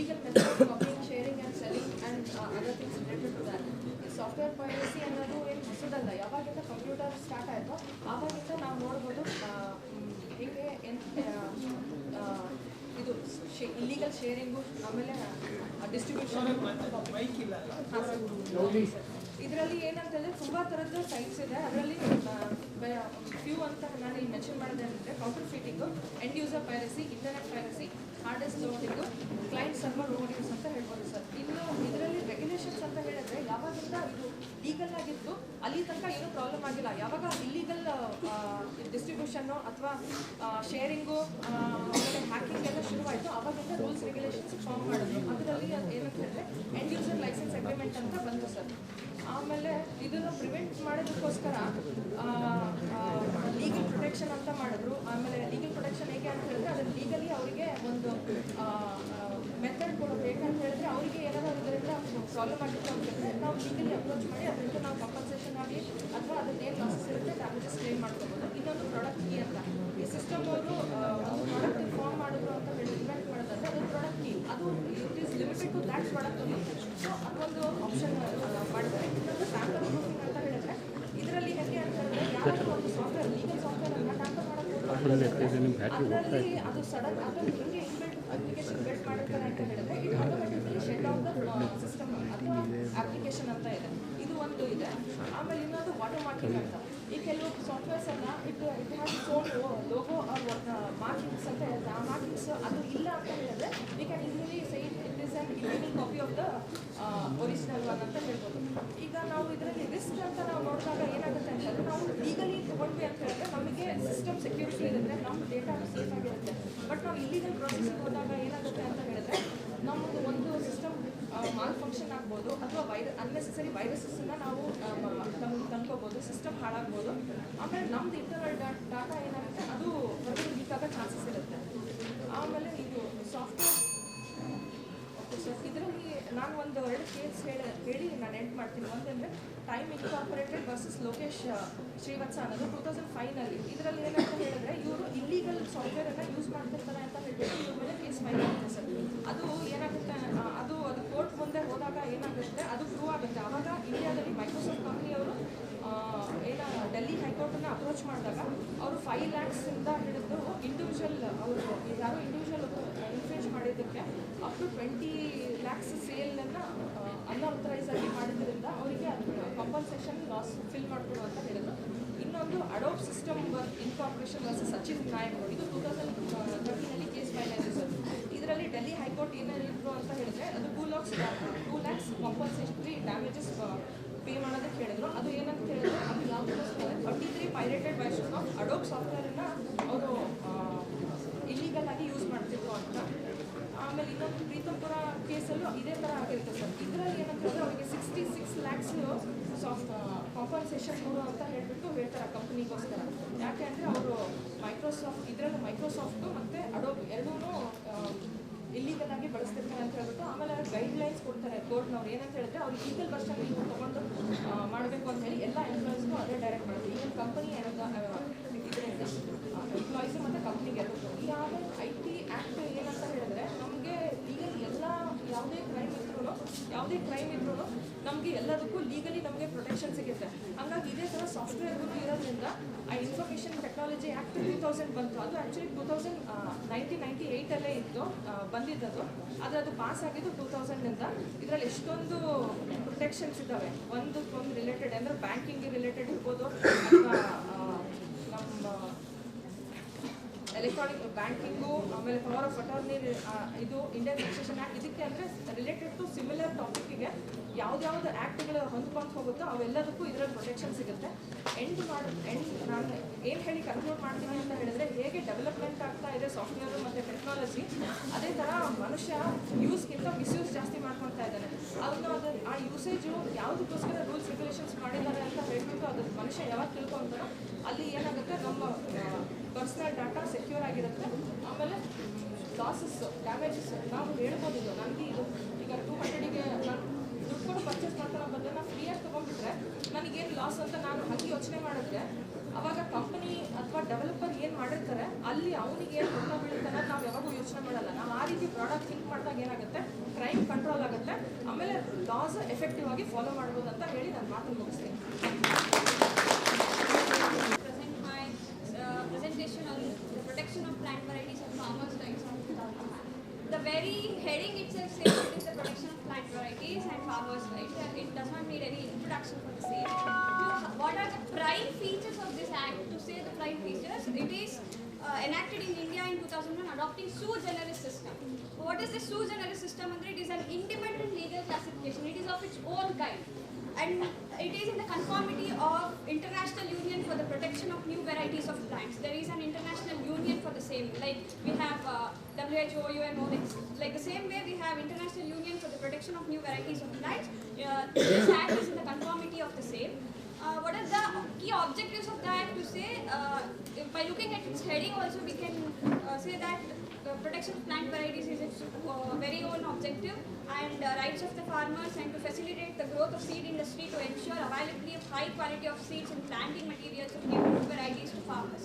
illegal method of copying, sharing and selling and other things related to that. ಈ software piracy ಅನ್ನೋದು ಏನು ಹೊಸದಲ್ಲ. ಯಾವಾಗಿಂದ computer start ಆಯಿತೋ ಆವಾಗಿಂದ ನಾವು ನೋಡ್ಬೋದು ಹೇಗೆ ಇದು ಇಲ್ಲಿಗಲ್ ಶೇರಿಂಗು, ಆಮೇಲೆ ಡಿಸ್ಟ್ರಿಬ್ಯೂಷನ್. ಇದರಲ್ಲಿ ಏನಂತಂದರೆ ತುಂಬ ಥರದ್ದು ಸೈಟ್ಸ್ ಇದೆ. ಅದರಲ್ಲಿ ಫ್ಯೂ ಅಂತ ನಾನು ಇಲ್ಲಿ ಮೆನ್ಷನ್ ಮಾಡಿದೆ ಅಂದರೆ counterfeiting, end user piracy, internet piracy, hard disk loading, client server overuse ಅಂತ ಹೇಳ್ಬೋದು ಸರ್. ಇನ್ನು ಇದರಲ್ಲಿ ರೆಗ್ಯುಲೇಷನ್ಸ್ ಅಂತ ಹೇಳಿದ್ರೆ ಯಾವಾಗಿಂದ ಇದು ಲೀಗಲ್ ಆಗಿತ್ತು ಅಲ್ಲಿ ತನಕ ಏನೂ ಪ್ರಾಬ್ಲಮ್ ಆಗಿಲ್ಲ. ಯಾವಾಗ ಇಲ್ಲೀಗಲ್ ಡಿಸ್ಟ್ರಿಬ್ಯೂಷನ್ನು ಅಥವಾ ಶೇರಿಂಗು ಆಮೇಲೆ ಹ್ಯಾಕಿಂಗ್ ಎಲ್ಲ ಶುರುವಾಯಿತು ಆವಾಗಿಂದ ರೂಲ್ಸ್ ರೆಗ್ಯುಲೇಷನ್ಸ್ ಫಾರ್ಮ್ ಮಾಡಿದ್ರು. ಅದರಲ್ಲಿ ಏನಂತ ಹೇಳಿದ್ರೆ ಎಂಡ್ ಯೂಸರ್ ಲೈಸೆನ್ಸ್ ಅಗ್ರಿಮೆಂಟ್ ಅಂತ ಬಂತು ಸರ್. ಆಮೇಲೆ ಇದನ್ನು ಪ್ರಿವೆಂಟ್ ಮಾಡೋದಕ್ಕೋಸ್ಕರ ಲೀಗಲ್ ಪ್ರೊಟೆಕ್ಷನ್ ಅಂತ ಮಾಡಿದ್ರು. ಆಮೇಲೆ ಲೀಗಲ್ ಪ್ರೊಟೆಕ್ಷನ್ ಹೇಗೆ ಅಂತ ಹೇಳಿದ್ರೆ ಅದನ್ನು ಲೀಗಲಿ ಅವರಿಗೆ ಒಂದು ಮೆಥಡ್ ಕೊಡೋದು. ಹೇಗಂತ ಹೇಳಿದ್ರೆ ಅವರಿಗೆ ಏನಾದರೂ ಇದರಿಂದ ಪ್ರಾಬ್ಲಮ್ ಆಗಿತ್ತು ಅಂತ ಹೇಳಿದ್ರೆ ನಾವು ಲೀಗಲಿ ಅಪ್ರೋಚ್ ಮಾಡಿ ಅದರಿಂದ ನಾವು ಕಂಪನ್ಸೇಷನ್ ಆಗಲಿ ಅಥವಾ ಅದನ್ನ ಏನು ಲಾಸಸ್ ಇರುತ್ತೆ ಡ್ಯಾಮೇಜಸ್ ಕ್ಲೇಮ್ ಮಾಡ್ಕೋಬೋದು. ಇನ್ನೊಂದು ಪ್ರಾಡಕ್ಟ್ ಕೀ ಅಂತ ಈ ಸಿಸ್ಟಮ್ ಅವರು ಪ್ರಾಡಕ್ಟ್ ಫಾರ್ಮ್ ಮಾಡಿದ್ರು ಅಂತ ಹೇಳಿ ಇನ್ವೆಂಟ್ ಮಾಡೋದಂದ್ರೆ ಅದು ಪ್ರಾಡಕ್ಟ್ ಕೀ, ಅದು it is limited to that product ಅಲ್ಲಿ. ಸೊ ಅದೊಂದು ಆಪ್ಷನ್ ಮಾಡಿದ್ದಾರೆ. ಇನ್ನೊಂದು ಟ್ಯಾಂಕರ್ ಪ್ರೂಫಿಂಗ್ ಅಂತ ಹೇಳಿದ್ರೆ ಇದರಲ್ಲಿ ಹೇಗೆ ಅಂತ ಹೇಳಿದ್ರೆ ಯಾರಾದರೂ ಒಂದು ಸಾಫ್ಟ್ವೇರ್ ಲೀಗಲ್ ಸಾಫ್ಟ್ವೇರನ್ನು ಟ್ಯಾಂಕರ್ ಮಾಡೋದು ಅದರಲ್ಲಿ ಅದು ಸಡನ್ ಅದರಲ್ಲಿ ಹೆಂಗೆ ಇನ್ಬಿಲ್ಟ್ ಅಪ್ಲಿಕೇಶನ್ ಬಿಲ್ಡ್ ಮಾಡಿರ್ತಾರೆ ಅಂತ ಹೇಳಿದ್ರೆ ಇದು automatically shut down the system ಅಥವಾ ಅಪ್ಲಿಕೇಶನ್ ಅಂತ ಇದೆ. ಇದು ಒಂದು ಇದೆ. ಆಮೇಲೆ ಇನ್ನೊಂದು ವಾಟರ್ ಮಾರ್ಕಿಂಗ್ ಅಂತ. ಈ ಕೆಲವು ಸಾಫ್ಟ್ವೇರ್ಸ್ ಎಲ್ಲ it has shown logo markings ಅಂತ ಹೇಳ್ತಾರೆ. ಆ ಮಾರ್ಕಿಂಗ್ಸ್ ಅದು ಇಲ್ಲ ಅಂತ ಹೇಳಿದ್ರೆ we can easily say it is an illegal copy of the original one ಅಂತ ಹೇಳ್ಬೋದು. ಈಗ ನಾವು ಇದರಲ್ಲಿ ರಿಸ್ಕ್ ಅಂತ ನಾವು ನೋಡಿದಾಗ ಏನಾಗುತ್ತೆ ಅಂತ ಹೇಳಿದ್ರೆ ನಾವು ಲೀಗಲಿ ತೊಗೊಂಡ್ವಿ ಅಂತ ಹೇಳಿದ್ರೆ ನಮಗೆ ಸಿಸ್ಟಮ್ ಸೆಕ್ಯೂರಿಟಿ ಇರುತ್ತೆ, ನಮ್ಮ ಡೇಟಾ ಸೇಫ್ ಆಗಿರುತ್ತೆ. ಬಟ್ ನಾವು ಇಲ್ಲಿಗಲ್ ಪ್ರಾಸೆಸ್ಗೆ ಹೋದಾಗ ಏನಾಗುತ್ತೆ ಅಂತ ಹೇಳಿದ್ರೆ ನಮ್ಮದು ಒಂದು ಸಿಸ್ಟಮ್ ಮಾಲ್ ಫಂಕ್ಷನ್ ಆಗ್ಬೋದು ಅಥವಾ ಅನ್ನೆಸೆಸರಿ ವೈರಸಸ್ಸನ್ನು ನಾವು ನಮಗೆ ತಂದ್ಕೋಬೋದು, ಸಿಸ್ಟಮ್ ಹಾಳಾಗ್ಬೋದು. ಆಮೇಲೆ ನಮ್ಮದು ಇಂಟರ್ನಲ್ ಡಾಟಾ ಏನಾಗುತ್ತೆ ಅದು ಹೊರಗಡೆ ಲೀಕ್ ಆಗೋ ಚಾನ್ಸಸ್ ಇರುತ್ತೆ. ಆಮೇಲೆ ಇದು ಸಾಫ್ಟ್ವೇರ್ ಇದರಲ್ಲಿ ನಾನು ಒಂದು 2 ಕೇಸ್ ಹೇಳಿ ನಾನು ಎಂಡ್ ಮಾಡ್ತೀನಿ. ಒಂದಂದರೆ Time Incorporated versus Lokesh Srivatsa ಅನ್ನೋದು 2005ನಲ್ಲಿ. ಇದರಲ್ಲಿ ಏನಂತ ಹೇಳಿದ್ರೆ ಇವರು ಇಲ್ಲಿಗಲ್ ಸಾಫ್ಟ್ವೇರನ್ನು ಯೂಸ್ ಮಾಡ್ತಿರ್ತಾರೆ ಅಂತ ಹೇಳ್ಬಿಟ್ಟು ಇವ್ರ ಮೇಲೆ ಕೇಸ್ ಫೈಲ್ ಆಗುತ್ತೆ ಸರ್. ಅದು ಏನಾಗುತ್ತೆ ಅದು ಕೋರ್ಟ್ ಮುಂದೆ ಹೋದಾಗ ಏನಾಗುತ್ತೆ ಅದು ಪ್ರೂವ್ ಆಗುತ್ತೆ. ಆವಾಗ ಇಂಡಿಯಾದಲ್ಲಿ ಮೈಕ್ರೋಸಾಫ್ಟ್ ಕಂಪ್ನಿಯವರು ಡೆಲ್ಲಿ ಹೈಕೋರ್ಟನ್ನು ಅಪ್ರೋಚ್ ಮಾಡಿದಾಗ ಅವರು 5 lakhs ಹಿಡಿದು ಇಂಡಿವಿಜುವಲ್ ಅವರು ಯಾರೋ ಇಂಡಿವಿಜುವಲ್ ಇನ್ಫ್ಲೂಯೆನ್ಸ್ ಮಾಡಿದ್ದಕ್ಕೆ ಅಪ್ ಟು 20 lakhs ಸೇಲನ್ನು ಅನ್ಆಥರೈಸ್ ಆಗಿ ಮಾಡಿದ್ರಿಂದ ಅವರಿಗೆ ಅದು ಕಾಂಪನ್ಸೇಷನ್ ಲಾಸ್ ಫಿಲ್ ಮಾಡಿಕೊಡು ಅಂತ ಹೇಳಿದ್ರು. ಇನ್ನೊಂದು Adobe system incorporation versus Sachin Nayak, ಇದು 2013ನಲ್ಲಿ ಕೇಸ್ ಫೈಲ್ ಆಗಿದೆ ಸರ್. ಇದರಲ್ಲಿ ಡೆಲ್ಲಿ ಹೈಕೋರ್ಟ್ ಏನೇನಿದ್ರು ಅಂತ ಹೇಳಿದ್ರೆ ಅದು 2 lakhs ಕಾಂಪನ್ಸೇಷನ್ರಿ ಡ್ಯಾಮೇಜಸ್ ಪೇ ಮಾಡೋದಕ್ಕೆ ಹೇಳಿದ್ರು. ಅದು ಏನಂತ ಹೇಳಿದ್ರೆ ಅದು ಯಾವುದಕ್ಕೋಸ್ಕರ 33 ಪೈರೇಟೆಡ್ ವರ್ಷನ್ ಆಫ್ ಅಡೋಬ್ ಸಾಫ್ಟ್ವೇರನ್ನು ಅವರು ಇಲ್ಲಿಗಲ್ ಆಗಿ ಯೂಸ್ ಮಾಡ್ತಿದ್ರು ಅಂತ. ಆಮೇಲೆ ಇನ್ನೊಂದು ಪ್ರೀತಂಪುರ ಕೇಸಲ್ಲೂ ಇದೇ ಥರ ಆಗಿರುತ್ತೆ ಸರ್. ಇದರಲ್ಲಿ ಏನಂತ ಹೇಳಿದ್ರೆ ಅವರಿಗೆ 66 lakhs ಕಾಂಪನ್ಸೇಷನ್ ಕೊಡು ಅಂತ ಹೇಳ್ತಾರೆ ಕಂಪ್ನಿಗೋಸ್ಕರ. ಯಾಕೆ ಅಂದರೆ ಅವರು ಮೈಕ್ರೋಸಾಫ್ಟು ಮತ್ತು ಅಡೋಬ್ ಎರಡೂ ಇಲ್ಲಿಗಲ್ ಆಗಿ ಬಳಸ್ತಿರ್ತಾರೆ ಅಂತ ಹೇಳ್ಬಿಟ್ಟು ಆಮೇಲೆ ಗೈಡ್ಲೈನ್ಸ್ ಕೊಡ್ತಾರೆ ಕೋರ್ಟ್ನವ್ರು. ಏನಂತ ಹೇಳಿದ್ರೆ ಅವ್ರಿಗೆ ಲೀಗಲ್ ವರ್ಷನ್ ನೀವು ತೊಗೊಂಡು ಮಾಡಬೇಕು ಅಂತ ಹೇಳಿ ಎಲ್ಲ ಎಂಪ್ಲಾಯೀಸ್ಗೂ ಅದೇ ಡೈರೆಕ್ಟ್ ಮಾಡುತ್ತೆ. ಈಗಿನ ಕಂಪನಿ ಇದರಿಂದ ಎಂಪ್ಲಾಯೀಸು ಮತ್ತು ಕಂಪ್ನಿಗೆ ಇರುತ್ತೆ. ಈಗ IT ಆ್ಯಕ್ಟ್ ಏನಂತ ಹೇಳಿದ್ರೆ ನಮಗೆ ಲೀಗಲ್ ಯಾವುದೇ ಕ್ರೈಮ್ ಇದ್ರೂ ನಮಗೆ ಎಲ್ಲದಕ್ಕೂ ಲೀಗಲಿ ನಮಗೆ ಪ್ರೊಟೆಕ್ಷನ್ ಸಿಗುತ್ತೆ. ಹಾಗಾಗಿ ಇದೇ ಥರ ಸಾಫ್ಟ್ವೇರ್ಗೂ ಇರೋದ್ರಿಂದ ಆ ಇನ್ಫಾರ್ಮೇಷನ್ ಟೆಕ್ನಾಲಜಿ ಆ್ಯಕ್ಟ್ 2000 ಬಂತು. ಅದು ಆ್ಯಕ್ಚುಲಿ 1998 ಇತ್ತು ಬಂದಿದ್ದದು, ಆದರೆ ಅದು ಪಾಸ್ ಆಗಿದ್ದು 2000ನಿಂದ. ಇದರಲ್ಲಿ ಎಷ್ಟೊಂದು ಪ್ರೊಟೆಕ್ಷನ್ಸ್ ಇದ್ದಾವೆ. ಒಂದಕ್ಕೊಂದು ರಿಲೇಟೆಡ್ ಅಂದರೆ ಬ್ಯಾಂಕಿಂಗ್ ರಿಲೇಟೆಡ್ ಇರ್ಬೋದು ಅಥವಾ ನಮ್ಮ ಎಲೆಕ್ಟ್ರಾನಿಕ್ ಬ್ಯಾಂಕಿಂಗು, ಆಮೇಲೆ ಪವರ್ ಆಫ್ ಅಟಾರ್ನಿ, ಇದು ಇಂಡಿಯನ್ ಸಕ್ಸೆಷನ್ ಆ್ಯಕ್ಟ್. ಇದಕ್ಕೆ ಅಂದರೆ ರಿಲೇಟೆಡ್ ಟು ಸಿಮಿಲರ್ ಟಾಪಿಕ್ಕಿಗೆ ಯಾವ್ದು ಆ್ಯಕ್ಟ್ಗಳು ಹೊಂದ್ಕೊಂಡು ಹೋಗುತ್ತೋ ಅವೆಲ್ಲದಕ್ಕೂ ಇದರಲ್ಲಿ ಪ್ರೊಟೆಕ್ಷನ್ ಸಿಗುತ್ತೆ. ನಾನು ಏನು ಹೇಳಿ ಕನ್ಕ್ಲೂಡ್ ಮಾಡ್ತೀನಿ ಅಂತ ಹೇಳಿದ್ರೆ ಹೇಗೆ ಡೆವಲಪ್ಮೆಂಟ್ ಆಗ್ತಾ ಇದೆ ಸಾಫ್ಟ್ವೇರು ಮತ್ತು ಟೆಕ್ನಾಲಜಿ, ಅದೇ ಥರ ಮನುಷ್ಯ ಯೂಸ್ಗಿಂತ ಮಿಸ್ಯೂಸ್ ಜಾಸ್ತಿ ಮಾಡ್ಕೊಳ್ತಾ ಇದ್ದಾನೆ. ಆ ಯೂಸೇಜು ಯಾವುದಕ್ಕೋಸ್ಕರ ರೂಲ್ಸ್ ರೆಗ್ಯುಲೇಷನ್ಸ್ ಮಾಡಿದ್ದಾರೆ ಅಂತ ಹೇಳ್ಬಿಟ್ಟು ಅದು ಮನುಷ್ಯ ಯಾವಾಗ ತಿಳ್ಕೊತಾನೋ ಅಲ್ಲಿ ಏನಾಗುತ್ತೆ ನಮ್ಮ ಪರ್ಸ್ನಲ್ ಡಾಟಾ ಸೆಕ್ಯೂರ್ ಆಗಿರುತ್ತೆ. ಆಮೇಲೆ ಲಾಸಸ್ ಡ್ಯಾಮೇಜಸ್ ನಾವು ಹೇಳ್ಬೋದು. ಇದು ನನಗೆ ಇದು ಈಗ 200ಗೆ ನಾನು ದುಡ್ಡು ಕೊಟ್ಟು ಪರ್ಚೇಸ್ ಮಾಡ್ಕೊಳ್ಳೋ ಬದಲು ನಾನು ಫ್ರೀಯಾಗಿ ತೊಗೊಂಡ್ಬಿಟ್ರೆ ನನಗೇನು ಲಾಸ್ ಅಂತ ನಾನು ಹಾಗೆ ಯೋಚನೆ ಮಾಡಿದ್ರೆ ಅವಾಗ ಕಂಪನಿ ಅಥವಾ ಡೆವಲಪರ್ ಏನು ಮಾಡಿರ್ತಾರೆ ಅಲ್ಲಿ ಅವನಿಗೆ ಏನು ತೊಂದರೆ ಬೀಳುತ್ತೆ ಅನ್ನೋದು ನಾವು ಯಾವಾಗೂ ಯೋಚನೆ ಯೋಚನೆ ಮಾಡಲ್ಲ. ನಾವು ಆ ರೀತಿ ಪ್ರಾಡಕ್ಟ್ ಥಿಂಕ್ ಮಾಡಿದಾಗ ಏನಾಗುತ್ತೆ, ಕ್ರೈಮ್ ಕಂಟ್ರೋಲ್ ಆಗುತ್ತೆ, ಆಮೇಲೆ ಲಾಸ್ ಎಫೆಕ್ಟಿವ್ ಆಗಿ ಫಾಲೋ ಮಾಡ್ಬೋದು ಅಂತ ಹೇಳಿ ನಾನು ಮಾತನ್ನು ಮುಗಿಸ್ತೀನಿ. Presentation on the protection of plant varieties and farmers' rights of 2001. The very heading itself says it is the protection of plant varieties and farmers' rights, and it does not need any introduction for the same. What are the prime features of this act? To say the prime features, it is enacted in India in 2001, adopting sui generis system. What is the sui generis system? It is an independent legal classification. It is of its own kind. And it is in the conformity of International Union for the Protection of New Varieties of Plants. There is an international union for the same. Like we have WHO, UNO, like the same way we have International Union for the Protection of New Varieties of Plants. This act is in the conformity of the same. What are the key objectives of the act? To say, by looking at its heading also we can say that protection of plant varieties is its very own objective, and rights of the farmers, and to facilitate the growth of seed industry to ensure availability of high quality of seeds and planting materials of new varieties to farmers.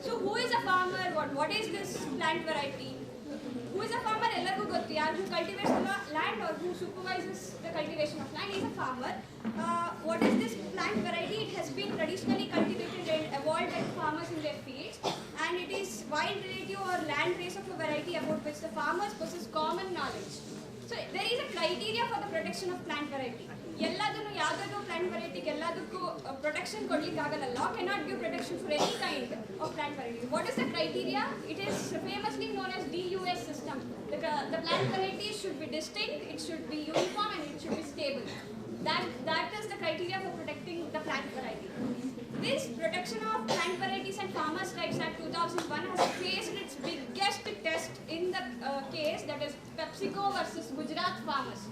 So who is a farmer? What is this plant variety? Who is a farmer? Ellargu gottu. Who cultivates the land or who supervises the cultivation of land is a farmer. What is this plant variety? It has been traditionally cultivated and evolved by farmers in their fields, and it is wild relative or land race of a variety about which the farmers possess common knowledge. So there is a criteria for the protection of plant variety. ಎಲ್ಲದನ್ನು ಯಾವುದಾದ್ರೂ plant ವೆರೈಟಿಗೆ ಎಲ್ಲದಕ್ಕೂ protection ಕೊಡ್ಲಿಕ್ಕೆ ಆಗಲ್ಲ. Law cannot give protection for any kind of plant variety. What is the criteria? It is famously known as DUS system. The plant varieties should be distinct, it should be uniform, and it should be stable. That is the criteria for protecting the plant variety. This Protection of Plant Varieties and Farmers' Rights Act 2001 has faced its biggest test in the case, that is PepsiCo versus Gujarat farmers.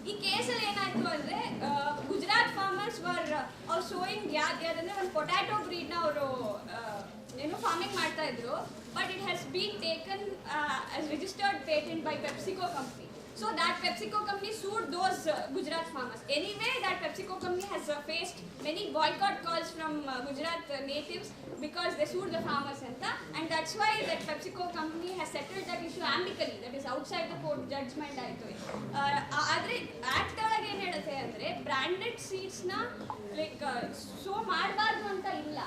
ಈ ಕೇಸಲ್ಲಿ ಏನಾಯ್ತು ಅಂದರೆ Gujarat farmers ಅವ್ರು sowing ಯಾವ್ದಂದ್ರೆ ಒಂದು potato ಬ್ರೀಡ್ನ ಅವರು ಏನು farming ಮಾಡ್ತಾ ಇದ್ರು, but it has been taken as registered patent by PepsiCo company. So that PepsiCo company sued those Gujarat farmers. Anyway, that PepsiCo company has faced many boycott calls from Gujarat natives because they sued the farmers, and that's why that PepsiCo company has settled that issue amicably, that is outside the court judgment ಆಯಿತು. ಆದರೆ act ಒಳಗೆ ಏನು ಹೇಳುತ್ತೆ ಅಂದರೆ branded ಸೀಡ್ಸ್ನ like so ಮಾಡಬಾರ್ದು ಅಂತ ಇಲ್ಲ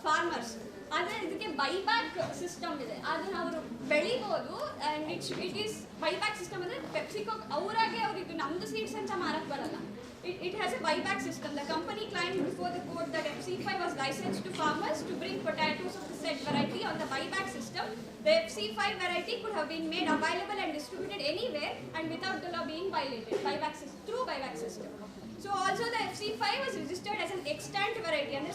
farmers. ಆದರೆ ಇದಕ್ಕೆ ಬೈಬ್ಯಾಕ್ ಸಿಸ್ಟಮ್ ಇದೆ, ಅದನ್ನು ಅವರು ಬೆಳಿಬೋದು. And it is buyback system ಅಂದರೆ ಪೆಪ್ಸಿಕೋ ಅವರಾಗೆ ಅವ್ರಿಗೆ ನಮ್ಮದು ಸೀಡ್ಸ್ ಅಂತ ಮಾರಕ್ಕೆ ಬರಲ್ಲ. It has a buyback system. The company claimed before the court that FC5 was licensed to farmers to bring potatoes of the said variety on the buyback system. The FC5 variety could have been made available and distributed anywhere and without the law being violated through buyback system. So also the FC5 was registered as an extant variety and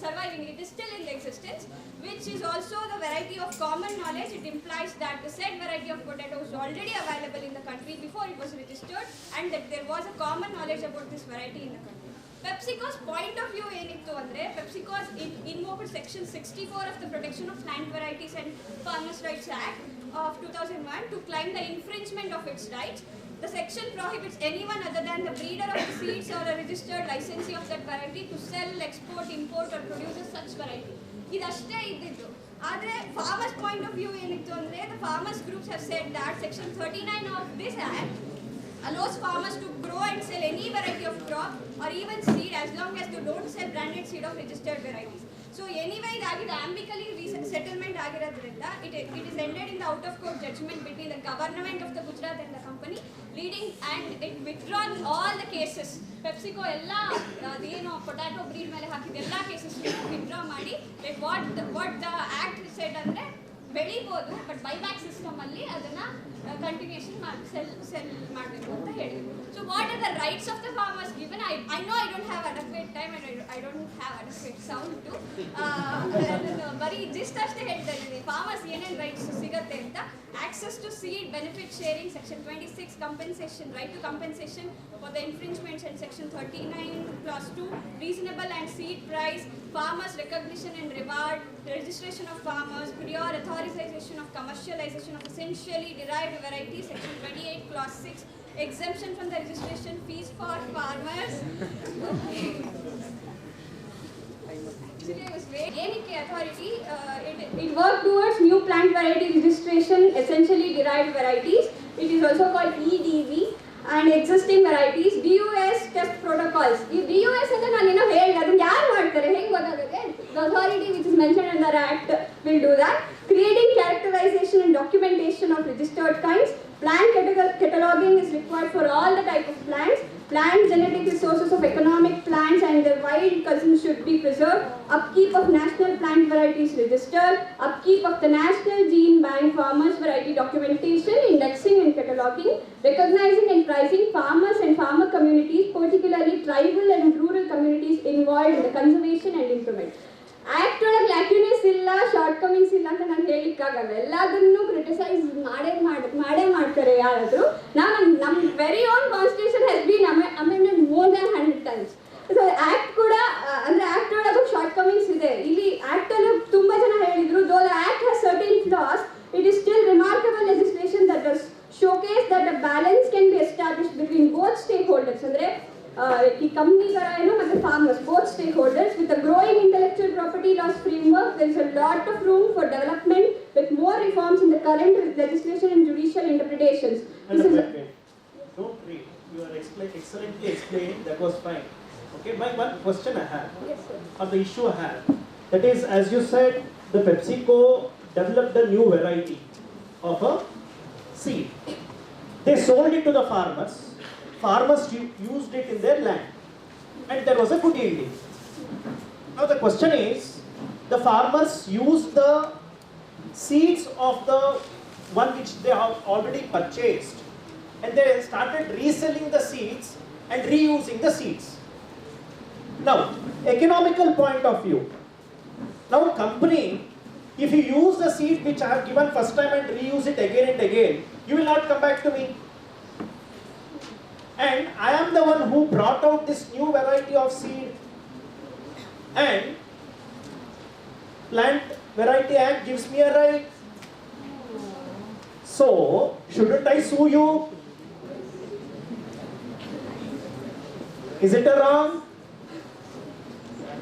surviving. It is still in existence, which is also the variety of common knowledge. It implies that the said variety of potato was already available in the country before it was registered, and that there was a common knowledge about this variety in the country. PepsiCo's point of view ಏನಿತ್ತು ಅಂದರೆ PepsiCo has invoked section 64 of the Protection of Plant Varieties and Farmers' Rights Act of 2001 to claim the infringement of its rights. The section prohibits anyone other than the breeder of the seeds or a registered licensee of that variety to sell, export, import or produce such variety. ಇದಷ್ಟೇ ಇದ್ದಿದ್ದು. ಆದರೆ farmers' point of view ಏನಿತ್ತು ಅಂದರೆ the farmers groups have said that section 39 of this act allows farmers to grow and sell any variety of crop or even seed as long as they don't sell branded seed of registered varieties. So anyway, idaಗಿದೆ ambically settlement ಆಗಿರೋದ್ರಿಂದ it is ended in the out of court judgment between the government of the Gujarat and the company, leading and it withdrawn all the cases. PepsiCo ಎಲ್ಲ ಅದೇನೋ potato bread ಮೇಲೆ ಹಾಕಿದ ಎಲ್ಲ cases withdraw ಮಾಡಿ what the act said ಅಂದರೆ ಬೆಳಿಬೋದು but buyback system ಅಲ್ಲಿ ಅದನ್ನ ಕಂಟಿನ್ಯೂಷನ್ ಮಾಡಿ ಸೆಲ್ ಮಾಡಬೇಕು ಅಂತ ಹೇಳಿದ್ರು. So what are the rights of the farmers given? I know I don't have adequate time and I don't have adequate sound to ಬರೀ gist ಅಷ್ಟೇ ಹೇಳ್ತಾ ಇದ್ದೀನಿ ಫಾರ್ಮರ್ಸ್ ಏನೇನು ರೈಟ್ಸ್ ಸಿಗುತ್ತೆ ಅಂತ. Access to seed benefit sharing section 26, compensation right to compensation for the infringements and section 39+2 reasonable and seed price, farmers recognition and reward, registration of farmers, prior authorization of commercialization of essentially derived varieties, section 28 clause 6, exemption from the registration fees for farmers. Okay. Actually, I was ANK authority. It worked towards new plant variety registration, essentially derived varieties. It is also called EDV. And existing varieties, DUS test protocols. ಈ DUS ಅಂತ ನಾನು ಏನೋ ಹೇಳಿದೆ, ಅದನ್ನ ಯಾರು ಮಾಡ್ತಾರೆ, ಹೆಂಗೆ ಗೊತ್ತಾಗುತ್ತೆ? The authority which is mentioned in the Act will do that. Creating characterization and documentation of registered kinds. Plant cataloging is required for all the type of plants. Plant genetic resources of economic plants and their wild cousins should be preserved. Upkeep of national plant varieties registered. Upkeep of the National Gene Bank farmers variety documentation, indexing and cataloging. Recognizing and pricing farmers and farmer communities, particularly tribal and rural communities involved in the conservation and improvement. Act ಒಳಗೆ ಲ್ಯಾಕ್ಯುನೆಸ್ ಇಲ್ಲ, short comings ಇಲ್ಲ ಅಂತ ನಾನು ಹೇಳಿಕ್ಕಾಗಲ್ಲ. ಎಲ್ಲದನ್ನು criticise ಮಾಡೇ ಮಾಡ್ತಾರೆ ಯಾರಾದರೂ. ನಮ್ಮ very own constitution has been amended more than 100 times. So act ಕೂಡ ಅಂದರೆ ಆ್ಯಕ್ಟ್ ಒಳಗೂ ಶಾರ್ಟ್ ಕಮಿಂಗ್ಸ್ ಇದೆ. ಇಲ್ಲಿ ಆ್ಯಕ್ಟಲ್ಲೂ ತುಂಬ ಜನ ಹೇಳಿದರು, though the act has certain flaws, it is still remarkable legislation that does showcase that a balance can be established between both stakeholders, ಅಂದರೆ ಈ ಕಂಪ್ನಿಗಳೇನು ಮತ್ತು farmers, both stakeholders. With the growing intellectual property laws framework, there is a lot of room for development with more reforms in the current legislation and judicial interpretations. Don't read. You are excellently explained. That was fine. Okay, my one question I have, Yes, sir. or the issue I have, that is, as you said, the PepsiCo developed a new variety of a seed. They sold it to the farmers. Farmers used it in their land, and there was a good yielding. Now the question is, the farmers used the seeds of the one which they have already purchased, and they started reselling the seeds and reusing the seeds. Now, economical point of view. Now, company, if you use the seed which I have given first time and reuse it again and again, you will not come back to me. And I am the one who brought out this new variety of seed. And Plant Variety Act gives me a right. So, shouldn't I sue you? Is it a wrong?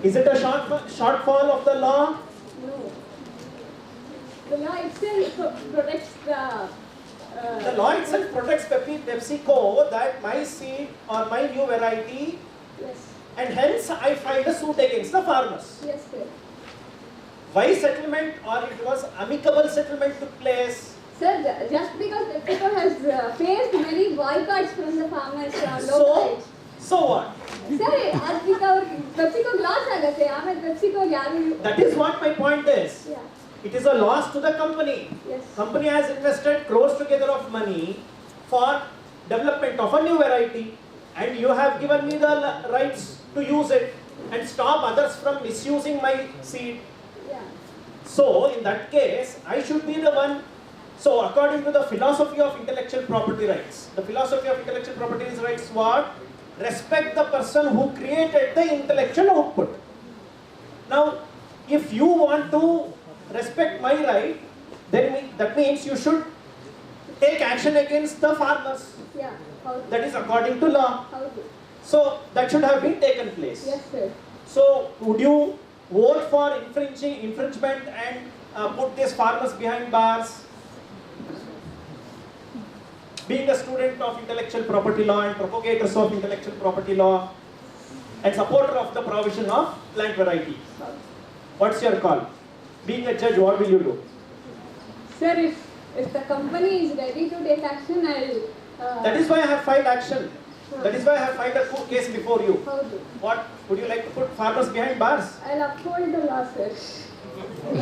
Is it a shortfall of the law? No. The law itself protects The law itself protects PepsiCo that my seed or my new variety, Yes. and hence I filed a suit against the farmers. Yes, sir. Why settlement, or it was amicable settlement took place? Sir, just because PepsiCo has faced many boycotts from the farmers So, locals. so what? Sir, ಅದಕ್ಕೆ ಅವ್ರಿಗೆ PepsiCo loss ಆಗುತ್ತೆ. ಆಮೇಲೆ PepsiCo ಯಾರು That is what my point is. Yeah. It is a loss to the company. Yes. Company has invested crores together of money for development of a new variety, and you have given me the rights to use it and stop others from misusing my seed. Yeah. So in that case, I should be the one. So according to the philosophy of intellectual property rights, the philosophy of intellectual property rights what? Respect the person who created the intellectual output. Now, if you want to respect my right, then that means you should take action against the farmers. Yeah. How That is according to law. to? So that should have been taken place. Yes, sir. So would you vote for infringement and put these farmers behind bars? Being a student of intellectual property law and propagators of intellectual property law and supporter of the provision of plant variety, what's your call? Being a judge, what will you do? Sir, if the company is ready to take action, I'll. That is why I have filed action. That is why I have filed a court case before you. How to? What would you like to put farmers behind bars? I'll uphold the law, sir.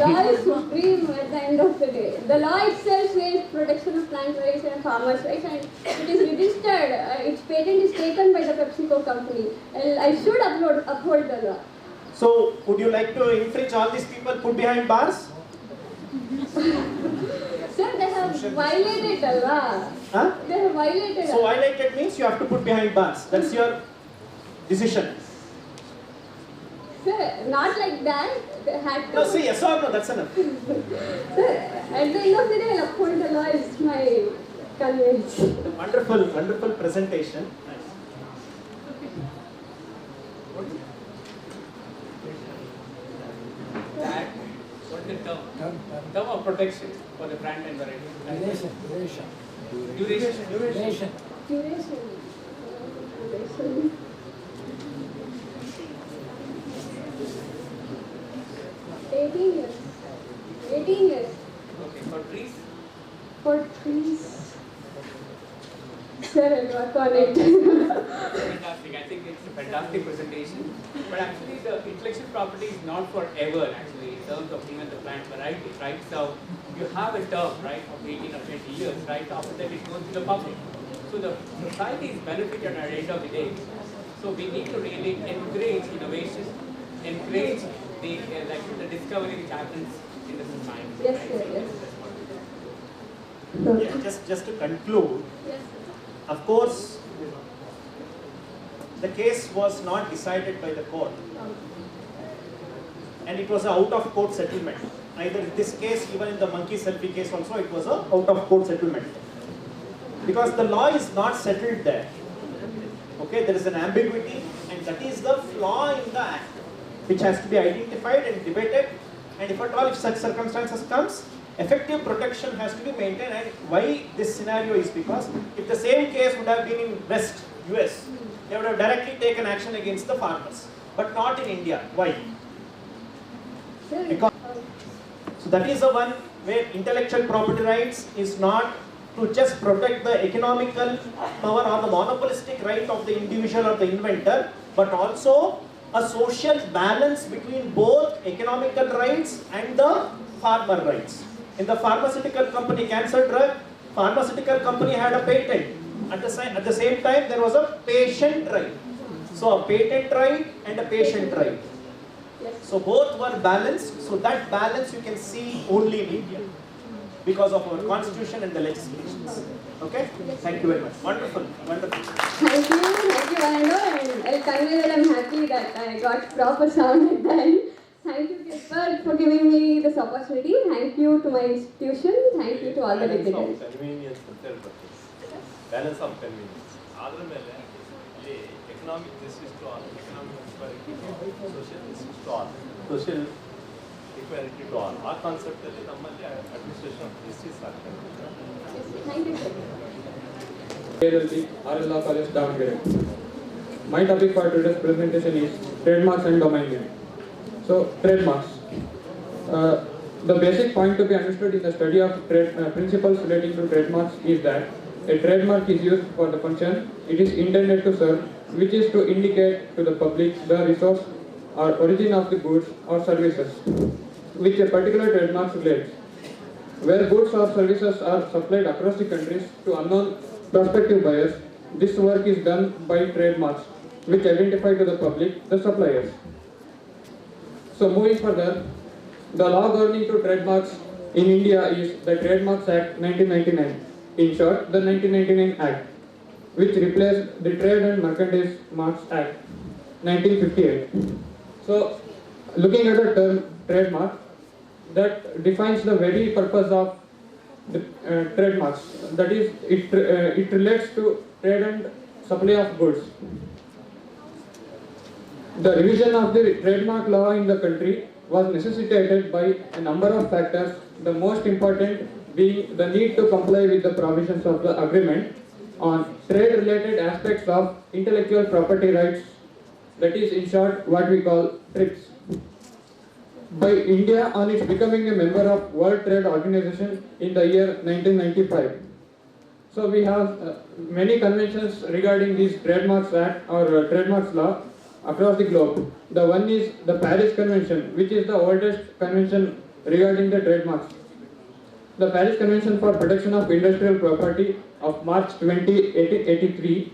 Law is supreme at the end of the day. The law itself says protection of plant rights and farmers' rights, and it is registered. Its patent is taken by the PepsiCo company. I should uphold the law. So would you like to infringe all these people put behind bars? Sir, they have violated the law. Huh? They have violated So violated means you have to put behind bars. That's your decision. Sir, not like that. They had to. No, say yes or no, that's enough. Sir, at the end of the day, I'll uphold the law. It's my convenience. Wonderful, wonderful presentation. Nice. protection for the plant and variety? Duration. Duration. 18 years. 18 years. Okay, for trees? For trees. Sir, I'll work on it. Fantastic. I think it's a fantastic presentation. But actually, the intellectual property is not forever, actually, in terms of even the plant variety, right? So you have a term, right, of 18 or 20 years, right? After that, it goes to the public. So the society is benefited at the end of the day. So we need to really encourage innovation, encourage the discovery which happens in the society. Yes, right? sir, So yes. that's what- Yeah, just to conclude, Yes. of course, the case was not decided by the court, and it was an out-of-court settlement. Either in this case, even in the monkey selfie case also, it was a out-of-court settlement. Because the law is not settled there. Okay, there is an ambiguity, and that is the flaw in the act, which has to be identified and debated. And if at all, if such circumstances comes, effective protection has to be maintained. And why this scenario is because if the same case would have been in West US, they would have directly taken action against the farmers, but not in India. Why? Sir, Because so that is the one where intellectual property rights is not to just protect the economical power or the monopolistic right of the individual or the inventor, but also a social balance between both economical rights and the farmer rights. In the pharmaceutical company cancer drug, pharmaceutical company had a patent. At the same time, there was a patient right. So a patent right and a patient right. So both were balanced. So that balance you can see only in India because of our constitution and the legislations. Okay? Thank you very much. Wonderful. Wonderful. Thank you, Varano, and I'll convey that I'm happy that I got proper sound at the end. Thank you, Gilbert, for giving me this opportunity. Thank you to my institution. Thank you to all the dignitaries. Convenience ಅಂತ ಹೇಳ್ಬೇಕು balance of convenience ಆದ್ರ ಮೇಲೆ ಇಲ್ಲಿ economic justice to all economic equality social justice to all social equality to all ಆ ಕಾನ್ಸೆಪ್ಟಲ್ಲಿ ನಮ್ಮಲ್ಲಿ administration of justice ಆಗ್ತದೆ. Thank you, sir. RL Law College, Davangere. My topic for today's presentation is trademarks and domain name. So, trademarks. The basic point to be understood in the study of principles relating to trademarks is that a trademark is used for the function it is intended to serve, which is to indicate to the public the resource or origin of the goods or services which a particular trademark relates. Where goods or services are supplied across the countries to unknown prospective buyers, this work is done by trademarks, which identify to the public the suppliers. So moving further, the law governing to trademarks in India is the Trademarks Act 1999. In short, the 1999 Act, which replaced the Trade and Mercantile Marks Act 1958. So, looking at the term trademark, that defines the very purpose of the trademarks. That is, it relates to trade and supply of goods. The revision of the trademark law in the country was necessitated by a number of factors, the most important being the need to comply with the provisions of the agreement on trade-related aspects of intellectual property rights, that is in short what we call TRIPS. By India on its becoming a member of World Trade Organization in the year 1995. So we have many conventions regarding this Trademarks Act or Trademarks Law across the globe. The one is the Paris Convention, which is the oldest convention regarding the trademarks. The Paris Convention for Protection of Industrial Property of March 20, 1883,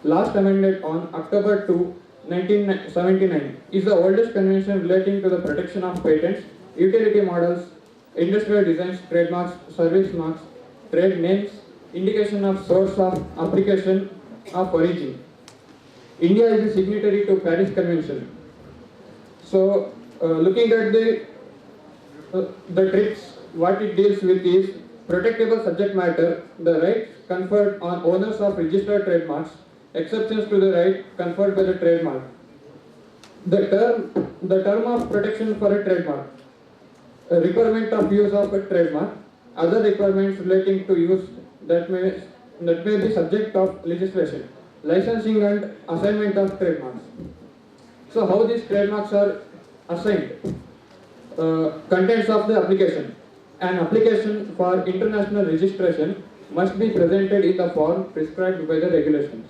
last amended on October 2, 1979, is the oldest convention relating to the protection of patents, utility models, industrial designs, trademarks, service marks, trade names, indication of source of application of origin. India is a signatory to Paris Convention. So, looking at the TRIPS, what it deals with is protectable subject matter, the rights conferred on owners of registered trademarks, exceptions to the right conferred by the trademark. The term of protection for a trademark. requirement of use of a trademark, other requirements relating to use that may be subject of legislation, licensing and assignment of trademarks. So how these trademarks are assigned? Contents of the application. An application for international registration must be presented in the form prescribed by the regulations.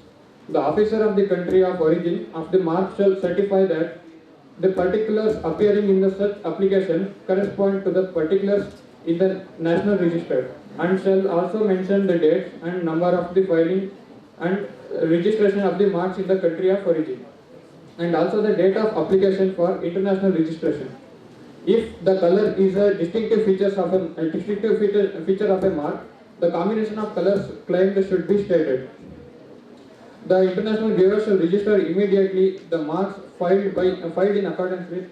The officer of the country of origin of the mark shall certify that the particulars appearing in the such application correspond to the particulars in the national register, and shall also mention the dates and number of the filing and registration of the marks in the country of origin, and also the date of application for international registration. If the color is a distinctive feature of a mark, the combination of colors claimed should be stated. The International Bureau shall register immediately the marks filed in accordance with.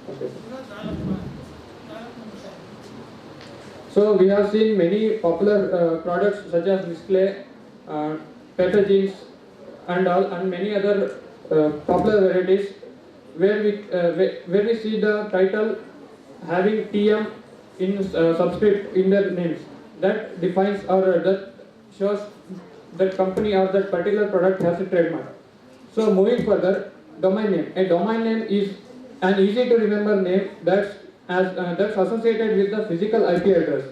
Okay. So we have seen many popular products such as Nestle, Pepper Jeans, and many other popular varieties where we see the title having TM in subscript in their names. That defines or that shows that company or that particular product has a trademark. So moving further, domain name. A domain name is an easy to remember name that's associated with the physical IP address.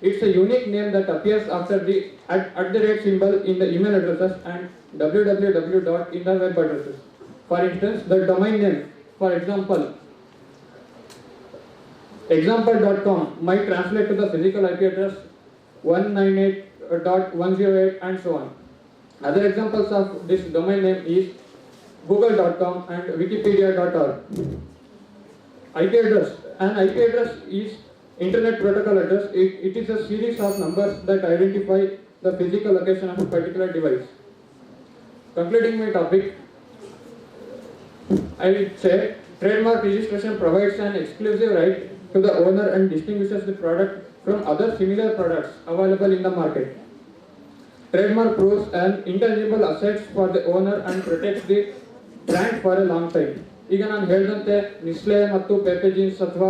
It's a unique name that appears after the @ symbol in the email addresses and www. in the web addresses. For instance, the domain name, for example, example.com might translate to the physical IP address 198.108 and so on. Other examples of this domain name is google.com and wikipedia.org. IP address. An IP address is Internet Protocol address. It is a series of numbers that identify the physical location of a particular device. Concluding my topic, I will say trademark registration provides an exclusive right to the owner and distinguishes the product from other similar products available in the market. Trademark proves an intangible assets for the owner and protects the brand for a long time. ಈಗ ನಾನು ಹೇಳಿದಂತೆ ನಿಸ್ಲೆ ಮತ್ತು ಪೆಪ್ಪೆ jeans ಅಥವಾ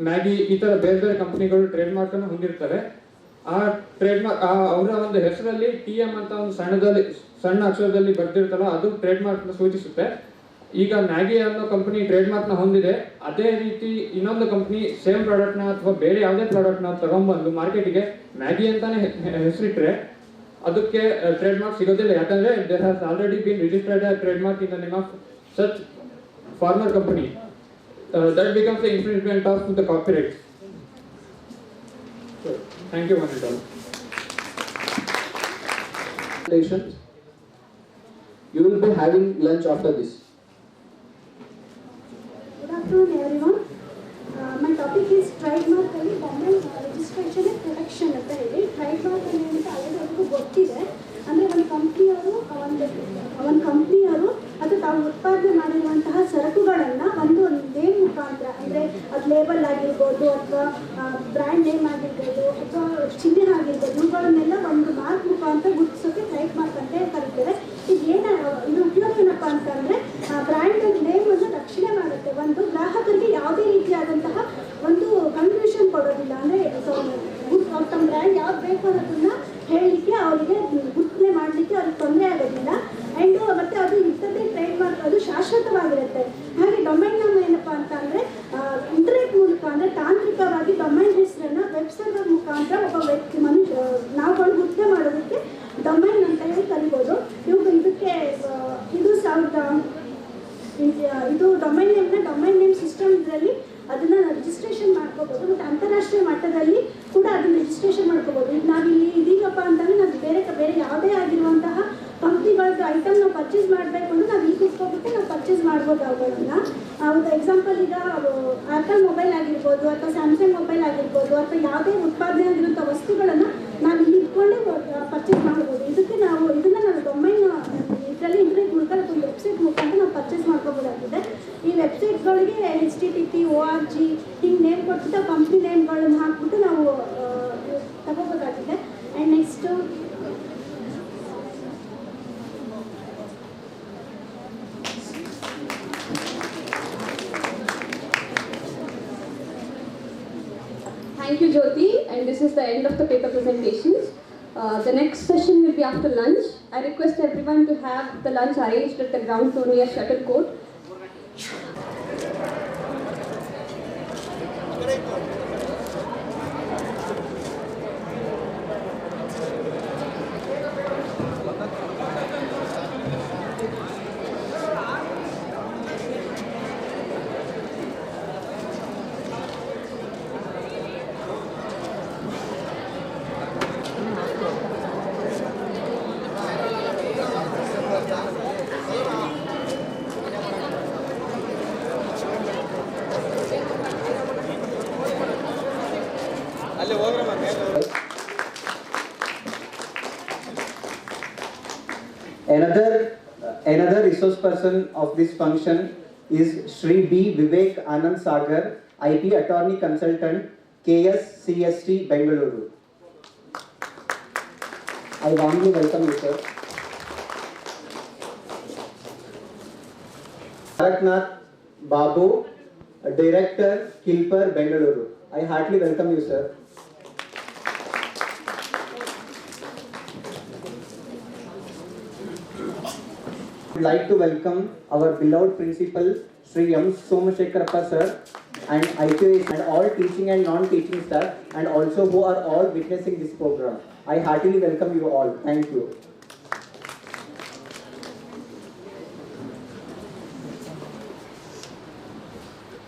Maggi ಈ ಥರ ಬೇರೆ ಬೇರೆ ಕಂಪನಿಗಳು ಟ್ರೇಡ್ಮಾರ್ಕ್ ಅನ್ನು ಹೊಂದಿರ್ತಾರೆ. ಆ ಟ್ರೇಡ್ಮಾರ್ಕ್ ಅವರ ಒಂದು ಹೆಸರಲ್ಲಿ TM ಅಂತ ಒಂದು ಸಣ್ಣ ಅಕ್ಷರದಲ್ಲಿ ಬರ್ತಿರ್ತಲ್ಲ, ಅದು ಟ್ರೇಡ್ಮಾರ್ಕ್ನ ಸೂಚಿಸುತ್ತೆ. ಈಗ ಮ್ಯಾಗಿ ಅನ್ನೋ ಕಂಪನಿ ಟ್ರೇಡ್ಮಾರ್ಕ್ನ ಹೊಂದಿದೆ, ಅದೇ ರೀತಿ ಇನ್ನೊಂದು ಕಂಪನಿ ಸೇಮ್ ಪ್ರಾಡಕ್ಟ್ನ ಅಥವಾ ಬೇರೆ ಯಾವುದೇ ಪ್ರಾಡಕ್ಟ್ನ ತಗೊಂಡ್ಬಂದು ಮಾರ್ಕೆಟಿಗೆ ಮ್ಯಾಗಿ ಅಂತಾನೆ ಹೆಸರಿಟ್ರೆ ಅದಕ್ಕೆ ಟ್ರೇಡ್ಮಾರ್ಕ್ ಸಿಗೋದಿಲ್ಲ. ಯಾಕಂದ್ರೆ there has already been registered a trademark in the name of such farmer company. That becomes the infringement of the copyright. So, thank you, one and all. You will be having lunch after this. Good afternoon, everyone. My topic is trademark ಅಲ್ಲಿ domain registration and protection ಅಂತ ಹೇಳಿ. Trademark ಅಲ್ಲಿ ಅಂತ ಎಲ್ಲರಿಗೂ ಗೊತ್ತಿದೆ. ಅಂದರೆ ಒಂದು ಕಂಪ್ನಿಯವರು ಅದು ತಾವು ಉತ್ಪಾದನೆ ಮಾಡಿರುವಂತಹ ಸರಕುಗಳನ್ನು ಒಂದು ನೇಮ್ ಮುಖಾಂತರ, ಅಂದರೆ ಅದು ಲೇಬಲ್ ಆಗಿರ್ಬೋದು ಅಥವಾ ಬ್ರ್ಯಾಂಡ್ ನೇಮ್ ಆಗಿರ್ಬೋದು ಅಥವಾ ಚಿಹ್ನೆ ಆಗಿರ್ಬೋದು, ಇವುಗಳನ್ನೆಲ್ಲ ಒಂದು ಮಾರ್ಕ್ ಮುಖಾಂತರ ಗುರುತಿಸೋಕೆ ಟ್ರೇಡ್ಮಾರ್ಕ್ ಅಂತ ಕರೀತಾರೆ. ಇದು ಉಪಯೋಗ ಏನಪ್ಪ ಅಂತಂದರೆ ಬ್ರ್ಯಾಂಡ್ ನೇಮನ್ನು ರಕ್ಷಣೆ ಮಾಡುತ್ತೆ. ಒಂದು ಗ್ರಾಹಕರಿಗೆ ಯಾವುದೇ ರೀತಿಯಾದಂತಹ ಒಂದು ಕನ್ಫ್ಯೂಷನ್ ಕೊಡೋದಿಲ್ಲ. ಅಂದರೆ ತಮ್ಮ ಬ್ರ್ಯಾಂಡ್ ಯಾವ್ದು ಬೇಕು ಅನ್ನೋದನ್ನ ಹೇಳಲಿಕ್ಕೆ ಅವರಿಗೆ ಗುರುತನೆ ಮಾಡಲಿಕ್ಕೆ ಅವ್ರಿಗೆ ತೊಂದರೆ ಆಗೋದಿಲ್ಲ. ಆ್ಯಂಡ್ ಮತ್ತು ಅದು ಇಂಥದ್ದೇ ಟ್ರೇಡ್ಮಾರ್ಕ್, ಅದು ಶಾಶ್ವತವಾಗಿರುತ್ತೆ. ಹಾಗೆ ಡೊಮೈನ್ ನೇಮ್ ಏನಪ್ಪ ಅಂತ ಅಂದರೆ ಇಂಟರ್ನೆಟ್ ಮೂಲಕ, ಅಂದರೆ ತಾಂತ್ರಿಕವಾಗಿ ಡೊಮೈನ್ ಹೆಸರನ್ನು ವೆಬ್ ಸರ್ವರ್ ಮುಖಾಂತರ ಒಬ್ಬ ವ್ಯಕ್ತಿ ನಾವುಗಳು ಗುರುತನೆ ಮಾಡೋದಕ್ಕೆ ಡೊಮೈನ್ ಅಂತ ಹೇಳಿ ಕರಿಬೋದು. ಇದಕ್ಕೆ ಇದು ಡೊಮೈನ್ ನೇಮ್ ಸಿಸ್ಟಮ್ ಇದರಲ್ಲಿ ಅದನ್ನು ರಿಜಿಸ್ಟ್ರೇಷನ್ ಮಾಡ್ಕೋಬೋದು. ಮತ್ತು ಅಂತಾರಾಷ್ಟ್ರೀಯ ಮಟ್ಟದಲ್ಲಿ ಕೂಡ ಅದನ್ನು ರಿಜಿಸ್ಟ್ರೇಷನ್ ಮಾಡ್ಕೋಬೋದು. ಈಗ ನಾವಿಲ್ಲಿ ಇದೀಗಪ್ಪ ಅಂತಂದರೆ ನಾವು ಬೇರೆ ಯಾವುದೇ ಆಗಿರುವಂತಹ ಕಂಪ್ನಿಗಳದ್ದು ಐಟಮ್ ನಾವು ಪರ್ಚೇಸ್ ಮಾಡಬೇಕು ಅಂದರೆ ನಾವು ಇಲ್ಲಿ ಕೂತ್ಕೊಬಿಟ್ಟು ನಾವು ಪರ್ಚೇಸ್ ಮಾಡ್ಬೋದು ಅವುಗಳನ್ನು. ಒಂದು ಎಕ್ಸಾಂಪಲ್, ಈಗ ಆ್ಯಪಲ್ ಮೊಬೈಲ್ ಆಗಿರ್ಬೋದು ಅಥವಾ ಸ್ಯಾಮ್ಸಂಗ್ ಮೊಬೈಲ್ ಆಗಿರ್ಬೋದು ಅಥವಾ ಯಾವುದೇ ಉತ್ಪಾದನೆ ಆಗಿರುವಂಥ ವಸ್ತುಗಳನ್ನು ನಾವು ಇಲ್ಲಿ ಇಟ್ಕೊಂಡೇ ಪರ್ಚೇಸ್ ಮಾಡ್ಬೋದು. ಇದನ್ನು ನಾವು ಡೊಮೈನ್ ಇದರಲ್ಲಿ ಇಂಟರ್ನೆಟ್ ಮೂಲಕ ಅಥವಾ ವೆಬ್ಸೈಟ್ ಮುಖಾಂತರ ನಾವು ಪರ್ಚೇಸ್ ಮಾಡ್ಕೋಬೋದಾಗಿದೆ. ಈ ವೆಬ್ಸೈಟ್ಗಳಿಗೆ HTTP, ORG ಹಿಂಗೆ ನೇಮ್ ಕೊಟ್ಬಿಟ್ಟು ಕಂಪ್ನಿ ನೇಮ್ಗಳನ್ನು ಹಾಕ್ಬಿಟ್ಟು ನಾವು ತಗೋಬೋದಾಗಿದೆ. And next Thank you, Jyoti. And this is the end of the paper presentations. The next session will be after lunch. I request everyone to have the lunch arranged at the ground floor near Shuttle Court. Another resource person of this function is Shri B. Vivek Anand Sagar, IP Attorney Consultant, KS CST, Bengaluru. I warmly welcome you, sir. Taraknath Babu, Director, Kilper, Bengaluru. I heartily welcome you, sir. I would like to welcome our beloved principal, Sri M. Somashekharappa sir, and IQA and all teaching and non-teaching staff, and also who are all witnessing this program. I heartily welcome you all. Thank you.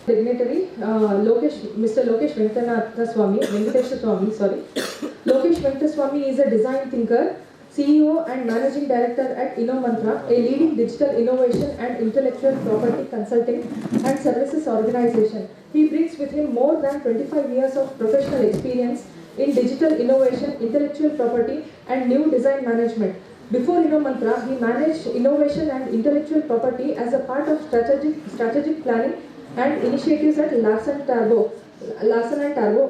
Dignitary, Mr. Lokesh Venkateswara Swamy. Lokesh Venkateswara Swamy is a design thinker, CEO and Managing Director at InnoMantra, a leading digital innovation and intellectual property consulting and services organization. He brings with him more than 25 years of professional experience in digital innovation, intellectual property and new design management. Before InnoMantra, he managed innovation and intellectual property as a part of strategic planning and initiatives at Larsen & Toubro,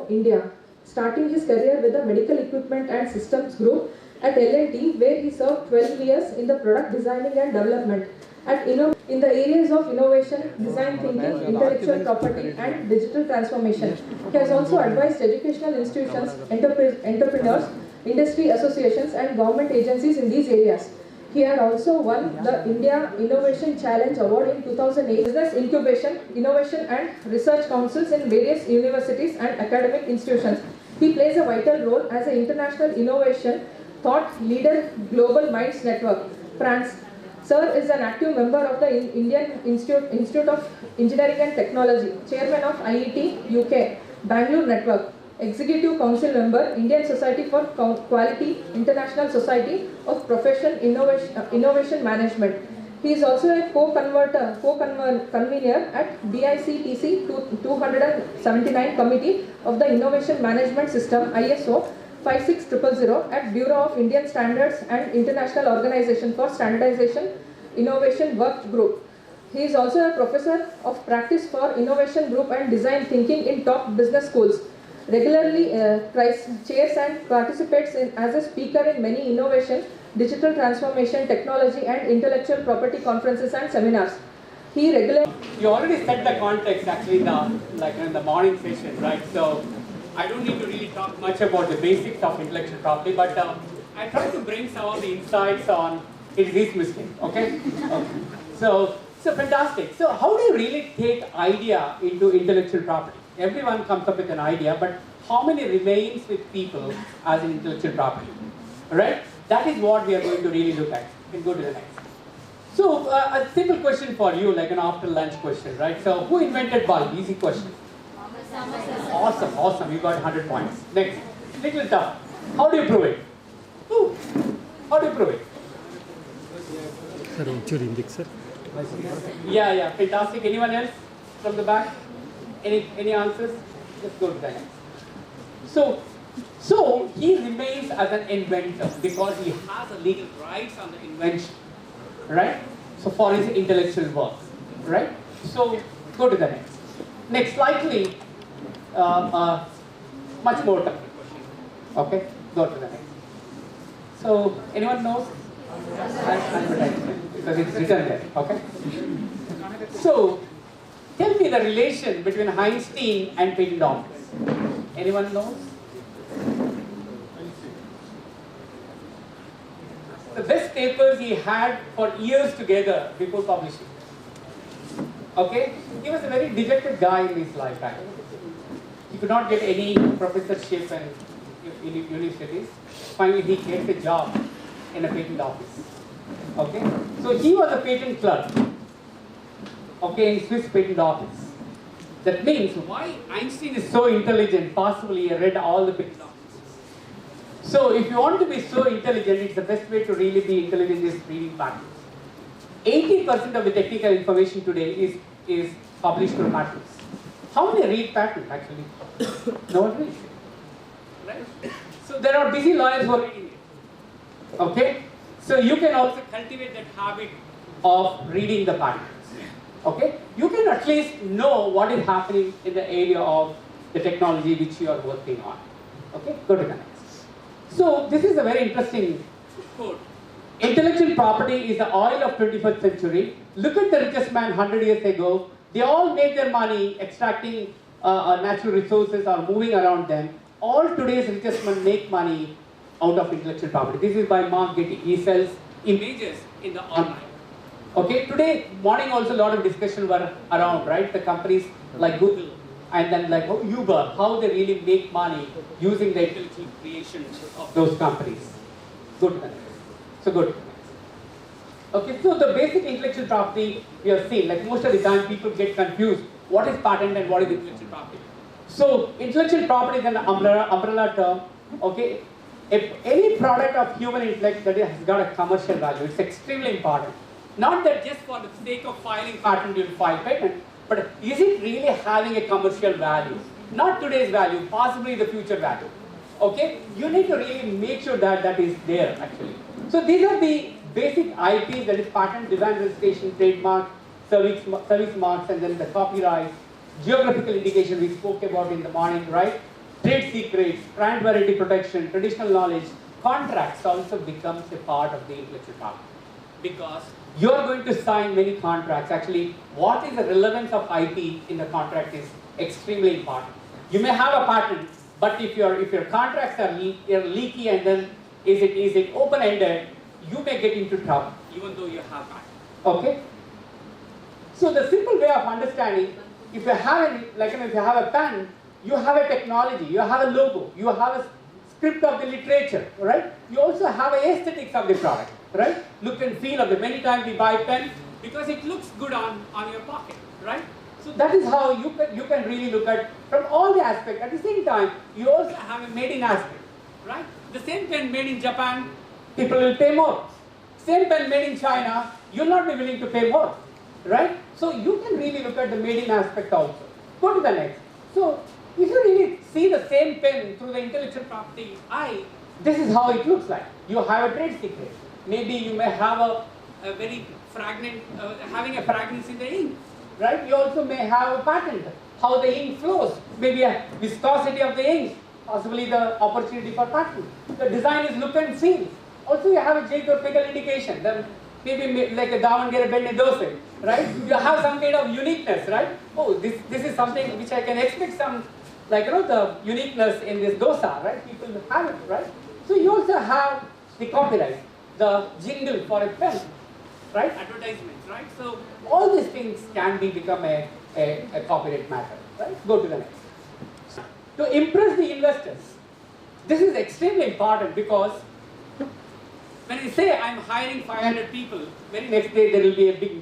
India, starting his career with the Medical Equipment and Systems Group at L&T, where he served 12 years in the product designing and development. In the areas of innovation, design thinking, intellectual property and digital transformation. He has also advised educational institutions, entrepreneurs, industry associations and government agencies in these areas. He had also won the India Innovation Challenge Award in 2008, Business Incubation, Innovation and Research Councils in various universities and academic institutions. He plays a vital role as an international innovation thought leader, Global Minds Network, France. Sir is an active member of the Indian Institute of Engineering and Technology, Chairman of IET UK, Bangalore Network, Executive Council Member, Indian Society for Quality, International Society of Professional Innovation Management. He is also a co-convener at BICTC 279 Committee of the Innovation Management System, ISO 56000 at Bureau of Indian Standards and International Organization for Standardization Innovation Work Group. He is also a professor of practice for innovation group and design thinking in top business schools. Regularly chairs and participates as a speaker in many innovation, digital transformation, technology and intellectual property conferences and seminars. He regularly... You already set the context actually in the morning session, right? So I don't need to really talk much about the basics of intellectual property, but I try to bring some of the insights on it is mistake, okay? So fantastic. So how do you really take idea into intellectual property? Everyone comes up with an idea, but how many remains with people as an intellectual property? Right? That is what we are going to really look at. You can go to the next. So a simple question for you, like an after lunch question, right? So who invented bulb? Easy question. Awesome. You got 100 points. Next, little tough. How do you prove it? How do you prove it? Yeah, fantastic. Anyone else from the back? Any answers? Let's go to the next. So he remains as an inventor because he has a legal rights on the invention, right? So for his intellectual work, right? So go to the next. Next, slightly much more tough question. Okay, go to the next. So anyone knows? Advertisement, because it's written there. Okay. So tell me the relation between Einstein and patent office. Anyone knows? The best papers he had for years together before publishing. Okay? He was a very dejected guy in his lifetime. He could not get any professorship in universities. Finally, he gets a job in a patent office. Okay? So he was a patent clerk. Okay, in Swiss patent office. That means why Einstein is so intelligent, possibly he read all the patent offices. So if you want to be so intelligent, it's the best way to really be intelligent is reading patents. 80% of the technical information today is published through patents. How many read patents actually? No one reads it. Right? So there are busy lawyers who are reading it. Okay? So you can also cultivate that habit of reading the patents. Okay? You can at least know what is happening in the area of the technology which you are working on. Okay? Go to the next. So this is a very interesting quote. Intellectual property is the oil of 21st century. Look at the richest man 100 years ago. They all made their money extracting natural resources or moving around them. All today's richest men make money out of intellectual property. This is by Mark Getty. He sells images in the online. Okay, today morning also a lot of discussion were around, right? The companies like Google and then like Uber, how they really make money using the intellectual creations of those companies. Go to the next. So good. Okay, so the basic intellectual property we have seen, like most of the time people get confused, what is patent and what is intellectual property. So intellectual property is an umbrella term, okay. If any product of human intellect that has got a commercial value, it's extremely important. Not that just for the sake of filing patent you'll file patent, but is it really having a commercial value? Not today's value, possibly the future value. Okay, you need to really make sure that that is there actually. So these are the basic IPs, that is patent, design registration, trademark, service marks, and then the copyright, geographical indication we spoke about in the morning, right? Trade secrets, brand variety protection, traditional knowledge, contracts also becomes a part of the intellectual property. Because you are going to sign many contracts. Actually, what is the relevance of IP in the contract is extremely important. You may have a patent, but if your contracts are leaky and then is it open-ended, you may get into trouble, even though you have patent. Okay? So the simple way of understanding, if you have if you have a pen, you have a technology, you have a logo, you have a script of the literature, right? You also have a aesthetics of the product, right? Look and feel of it. Many times we buy pen because it looks good on your pocket, right? So that is how you can really look at from all the aspects. At the same time, you also have a made in aspect, right? The same pen made in Japan, people will pay more. Same pen made in China, you'll not be willing to pay more, right? So you can really look at the made in aspect also. Go to the next. So if you really see the same pen through the intellectual property eye, this is how it looks like. You have a trade secret. Maybe you may have a very fragrant, having a fragrance in the ink, right? You also may have a patent, how the ink flows, maybe a viscosity of the ink, possibly the opportunity for patent. The design is look and feel. Also you have a geographical indication, then maybe like a Davangere Benne Dose, right? You have some kind of uniqueness, right? Oh, this is something which I can expect some, like the uniqueness in this dosa, right? People have it, right? So you also have the copyright, the jingle for a pen, right? Advertisements, right? So all these things can become a copyright matter, right? Go to the next. To impress the investors, this is extremely important because when we say I'm hiring 500 people, very next day there will be a big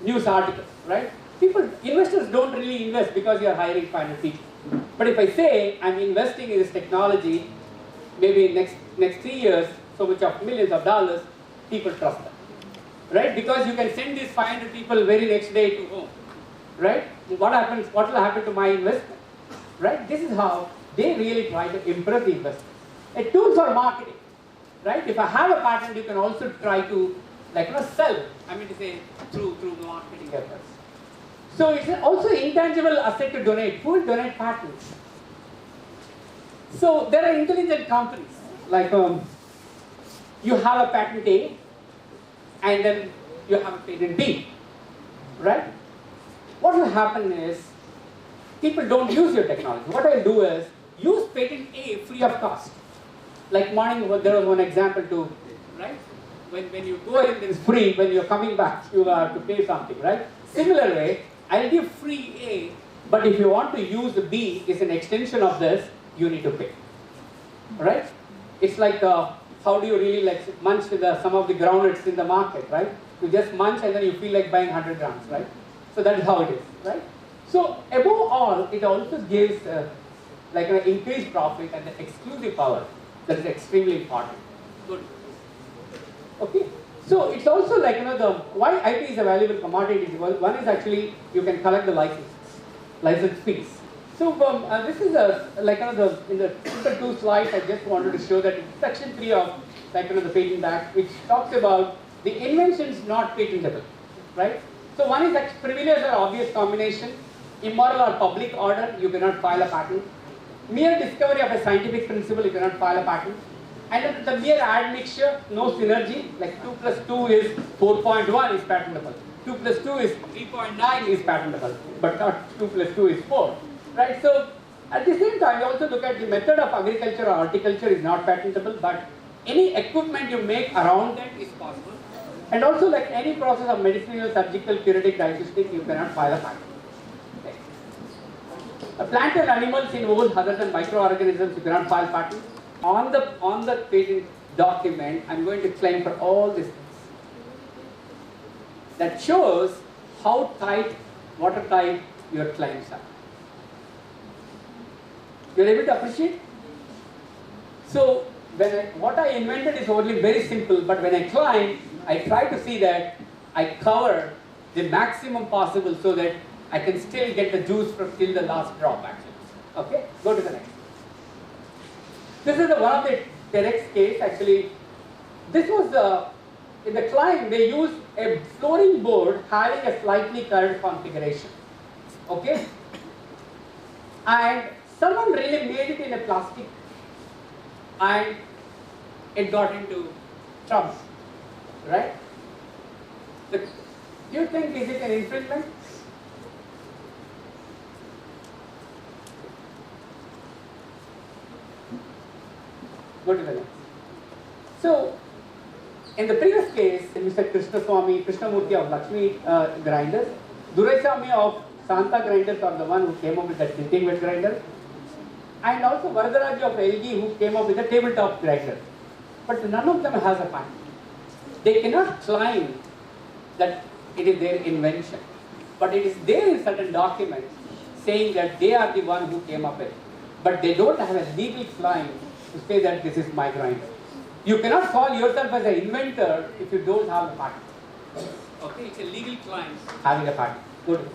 news article, right? Investors don't really invest because you are hiring 500 people. But if I say I'm investing in this technology, maybe next 3 years, so much of millions of dollars, people trust them, right? Because you can send these 500 people very next day to home, right? What happens? What will happen to my investment, right? This is how they really try to impress the investors. A tool for marketing, right? If I have a patent, you can also try to sell. I mean to say through marketing efforts. So it's also intangible asset to donate. Who will donate patents? So there are intelligent companies like you have a patent A and then you have a patent B, right? What will happen is people don't use your technology. What I'll do is use patent A free of cost. Like morning, there was one example too, right? When you go in, it's free. When you're coming back, you have to pay something, right? Similar way, I'll give free A, but if you want to use the B, it's an extension of this, you need to pay, right? It's like how do you really like munch with some of the groundnuts in the market, right? You just munch and then you feel like buying 100 grams, right? So that is how it is, right? So above all, it also gives like an increased profit and the exclusive power. That is extremely important. Good. Okay. So it's also like, why IP is a valuable commodity. One is actually you can collect the license fees. So this is in the simple 2 slides, I just wanted to show that in section 3 of the Patent Act, which talks about the inventions not patentable, right? So one is that privilege or obvious combination, immoral or public order, you cannot file a patent. Mere discovery of a scientific principle, you cannot file a patent. And then the mere admixture, no synergy, like 2 plus 2 is 4.1 is patentable. 2 plus 2 is 3.9 is patentable, but not 2 plus 2 is 4, right? So at the same time, you also look at the method of agriculture or horticulture is not patentable, but any equipment you make around that is possible. And also like any process of medicinal, surgical, curative, diagnostic, you cannot file a patent. Plant and animals in whole other than microorganisms, you cannot file patents. On the patent document, I'm going to claim for all these things. That shows how tight, watertight your claims are. You're able to appreciate? So what I invented is only very simple, but when I claim, I try to see that I cover the maximum possible so that I can still get the juice from till the last drop actually. Okay, go to the next. This is one of the Terex case actually. This was in the climb they used a flooring board having a slightly curved configuration. Okay, and someone really made it in a plastic and it got into trouble, right? Do you think is it an infringement? Go to the next. So, in the previous case, Mr. Krishnamurthy of Lakshmi grinders, Duraisamy of Santa grinders are the one who came up with the tilting wet grinder, and also Varadaraj of LG who came up with the tabletop grinder. But none of them has a patent. They cannot claim that it is their invention, but it is there in certain documents saying that they are the one who came up with it. But they don't have a legal claim to say that this is my grinder. You cannot call yourself as an inventor if you don't have a patent. Okay, it's a legal claim having a patent. Good.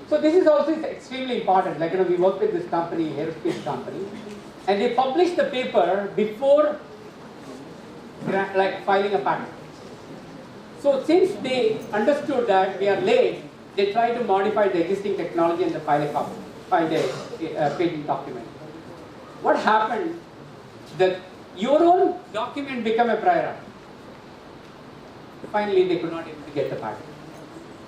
So this is also extremely important. Like we work with this company, aerospace company, and they publish the paper before filing a patent. So since they understood that we are late, they try to modify the existing technology and file a patent document. What happened? That your own document became a prior art. Finally, they could not able to get the patent.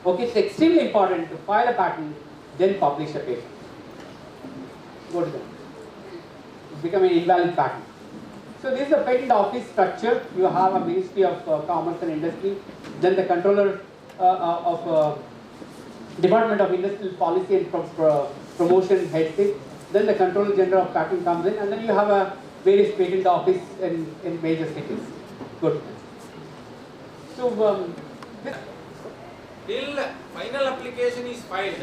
Okay, it's extremely important to file a patent, then publish a paper. Go to them. It's become an invalid patent. So this is the patent office structure. You have a Ministry of Commerce and Industry, then the controller of Department of Industrial Policy and Promotion heads it. Then the Controller General of Patent comes in, and then you have a various patent office in major cities. Good. So till final application is filed,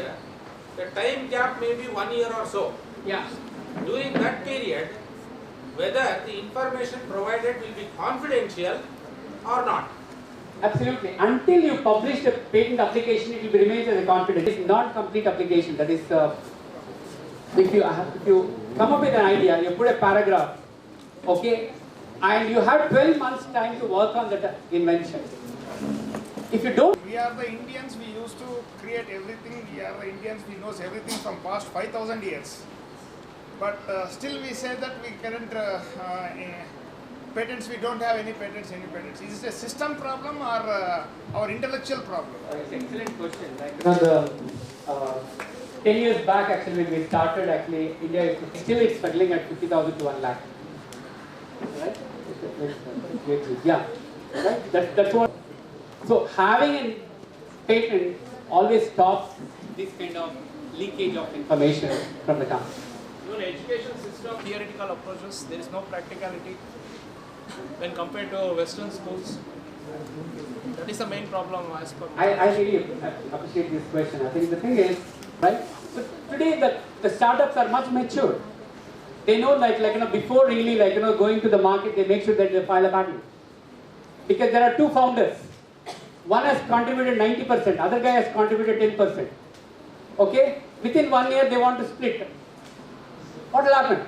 the time gap may be 1 year or so. Yeah. During that period, whether the information provided will be confidential or not. Absolutely. Until you publish the patent application, it will remain as a confidential. It's not complete application. That is, if you come up with an idea, you put a paragraph, okay, and you have 12 months time to work on that invention. If you don't, we are the Indians. We used to create everything. We are the Indians. We knows everything from past 5,000 years. But still, we say that we current patents. We don't have any patents. Is it a system problem or our intellectual problem? It's an excellent question. Like 10 years back, actually, when we started, actually, India is still struggling at 50,000 to 1 lakh. Right? Yeah. Right? That's what. So having a patent always stops this kind of leakage of information from the company. Even education system, theoretical approaches, there is no practicality when compared to Western schools. That is the main problem as per. I really appreciate this question. I think the thing is, right? So today the startups are much mature. They know before really going to the market, they make sure that they file a patent. Because there are two founders. One has contributed 90%, other guy has contributed 10%. Okay? Within 1 year they want to split. What will happen?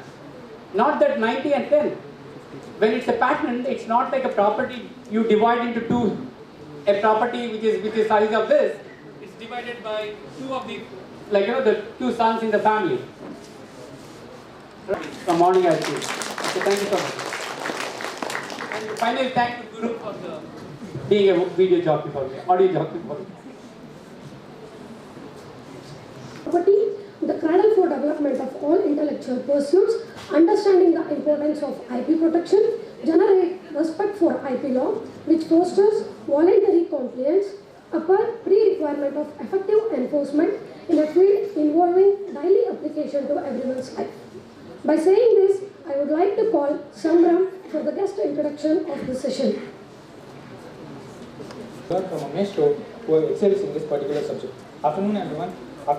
Not that 90 and 10. When it's a patent, it's not like a property you divide into two. A property which is size of this, it's divided by two of the the two sons in the family. From morning I see. So thank you so much. And finally, thank you Guru for being a video jockey for me, audio jockey for me. Property, the cradle for development of all intellectual pursuits, understanding the importance of IP protection, generate respect for IP law, which fosters voluntary compliance, upon pre-requirement of effective enforcement in a field involving daily application to everyone's life. By saying this, I would like to call Samram for the guest introduction of the session. From a maestro who excels in this particular subject. Afternoon everyone. I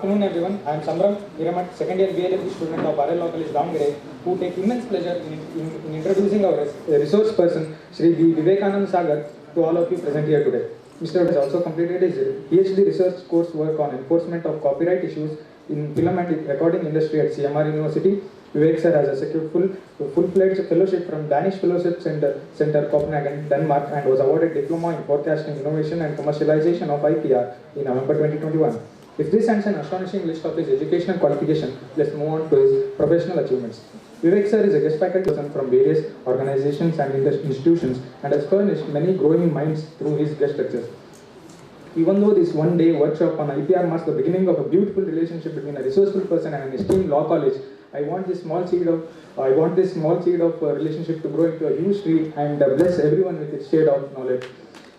am Samram Hiramat, second year BLM student of RL Law College, Damgere, who take immense pleasure in introducing our resource person, Shri Vivekanand Sagar, to all of you present here today. Mr. has also completed his PhD research course work on enforcement of copyright issues in film and recording industry at CMR University. Vivek sir has secured full-fledged fellowship from Danish Fellowship Center Copenhagen, Denmark, and was awarded Diploma in Forecasting, Innovation and Commercialization of IPR in November 2021. If this ends an astonishing list of his educational qualifications, let's move on to his professional achievements. Vivek sir is a guest faculty person from various organizations and institutions and has furnished many growing minds through his guest lectures. Even though this one-day workshop on IPR marks the beginning of a beautiful relationship between a resourceful person and an esteemed law college, I want this small seed of relationship to grow into a huge tree and bless everyone with its shade of knowledge.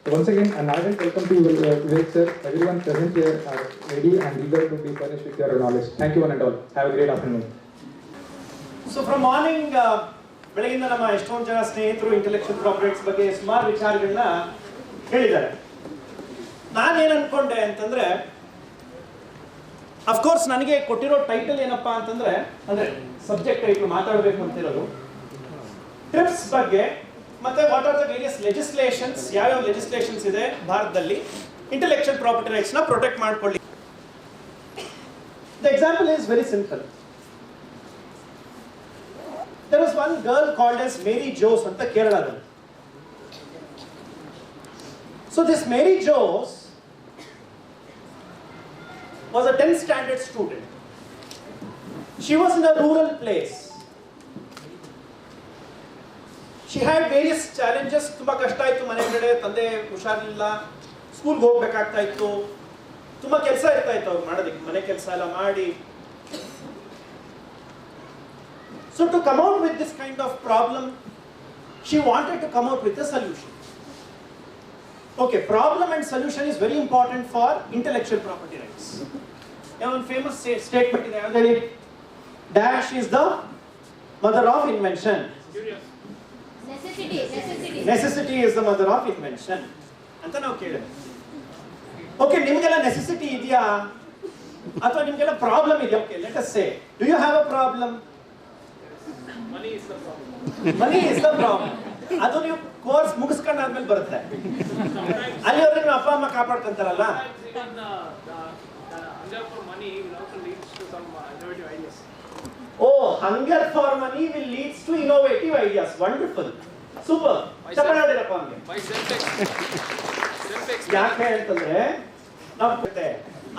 Once again, an ardent welcome to Vivek sir. Everyone present here are ready and eager to be furnished with your knowledge. Thank you one and all. Have a great afternoon. So from morning ಬೆಳಗಿಂದ ನಮ್ಮ ಎಷ್ಟೊಂದು ಜನ ಸ್ನೇಹಿತರು intellectual properties ಬಗ್ಗೆ ಸುಮಾರು ವಿಚಾರಗಳನ್ನ ಹೇಳಿದ್ದಾರೆ. ನಾನೇನು ಅನ್ಕೊಂಡೆ ಅಂತಂದ್ರೆ, ಅಫ್ಕೋರ್ಸ್ ನನಗೆ ಕೊಟ್ಟಿರೋ ಟೈಟಲ್ ಏನಪ್ಪಾ ಅಂತಂದ್ರೆ, ಅಂದ್ರೆ ಸಬ್ಜೆಕ್ಟ್ ಟೈಟಲ್ ಮಾತಾಡಬೇಕು ಅಂತಿರೋದು ಟ್ರಿಪ್ಸ್ ಬಗ್ಗೆ, ಮತ್ತೆ what are the various legislations, ಯಾವ್ಯಾವ ಲೆಜಿಸ್ಲೇಷನ್ಸ್ ಇದೆ ಭಾರತದಲ್ಲಿ ಇಂಟೆಲೆಕ್ಚುವಲ್ ಪ್ರಾಪರ್ಟಿ ರೈಟ್ಸ್ ನ ಪ್ರೊಟೆಕ್ಟ್ ಮಾಡ್ಕೊಳ್ಳಿ. The example is very simple. There was one girl called as Mary Jose anta Kerala. So this Mary Jose was a 10th standard student. She was in a rural place. She had various challenges. Tumba kashta ittu mane kade tande husharilla, school ge hogbekagta ittu, tumba kelsa irta ittu madadike, mane kelsa ella maadi. So to come out with this kind of problem, she wanted to come out with a solution. Okay, problem and solution is very important for intellectual property rights. One famous statement is dash is the mother of invention. Necessity is the mother of invention. Anta now kele. Okay, nimgella necessity idya atha nimgella problem idya? Okay, let us say, do you have a problem? Money is the problem. Money is the problem. ಅದು ನೀವು course ಮುಗಿಸ್ಕೊಂಡಾದ್ಮೇಲೆ ಬರುತ್ತೆ. ಅಲ್ಲಿವರೆಗೆ ನೀವು ಅಪ್ಪ ಅಮ್ಮ ಕಾಪಾಡ್ಕೊಂತಾರಲ್ಲ. Hunger for money will also lead to some innovative ideas. Oh, hunger for money will lead to innovative ideas. Wonderful. Super. ಚಪ್ಪಾಳೆ ಅವನಿಗೆ. My self-experience. ಯಾಕೆ ಅಂತಂದ್ರೆ ನಾವು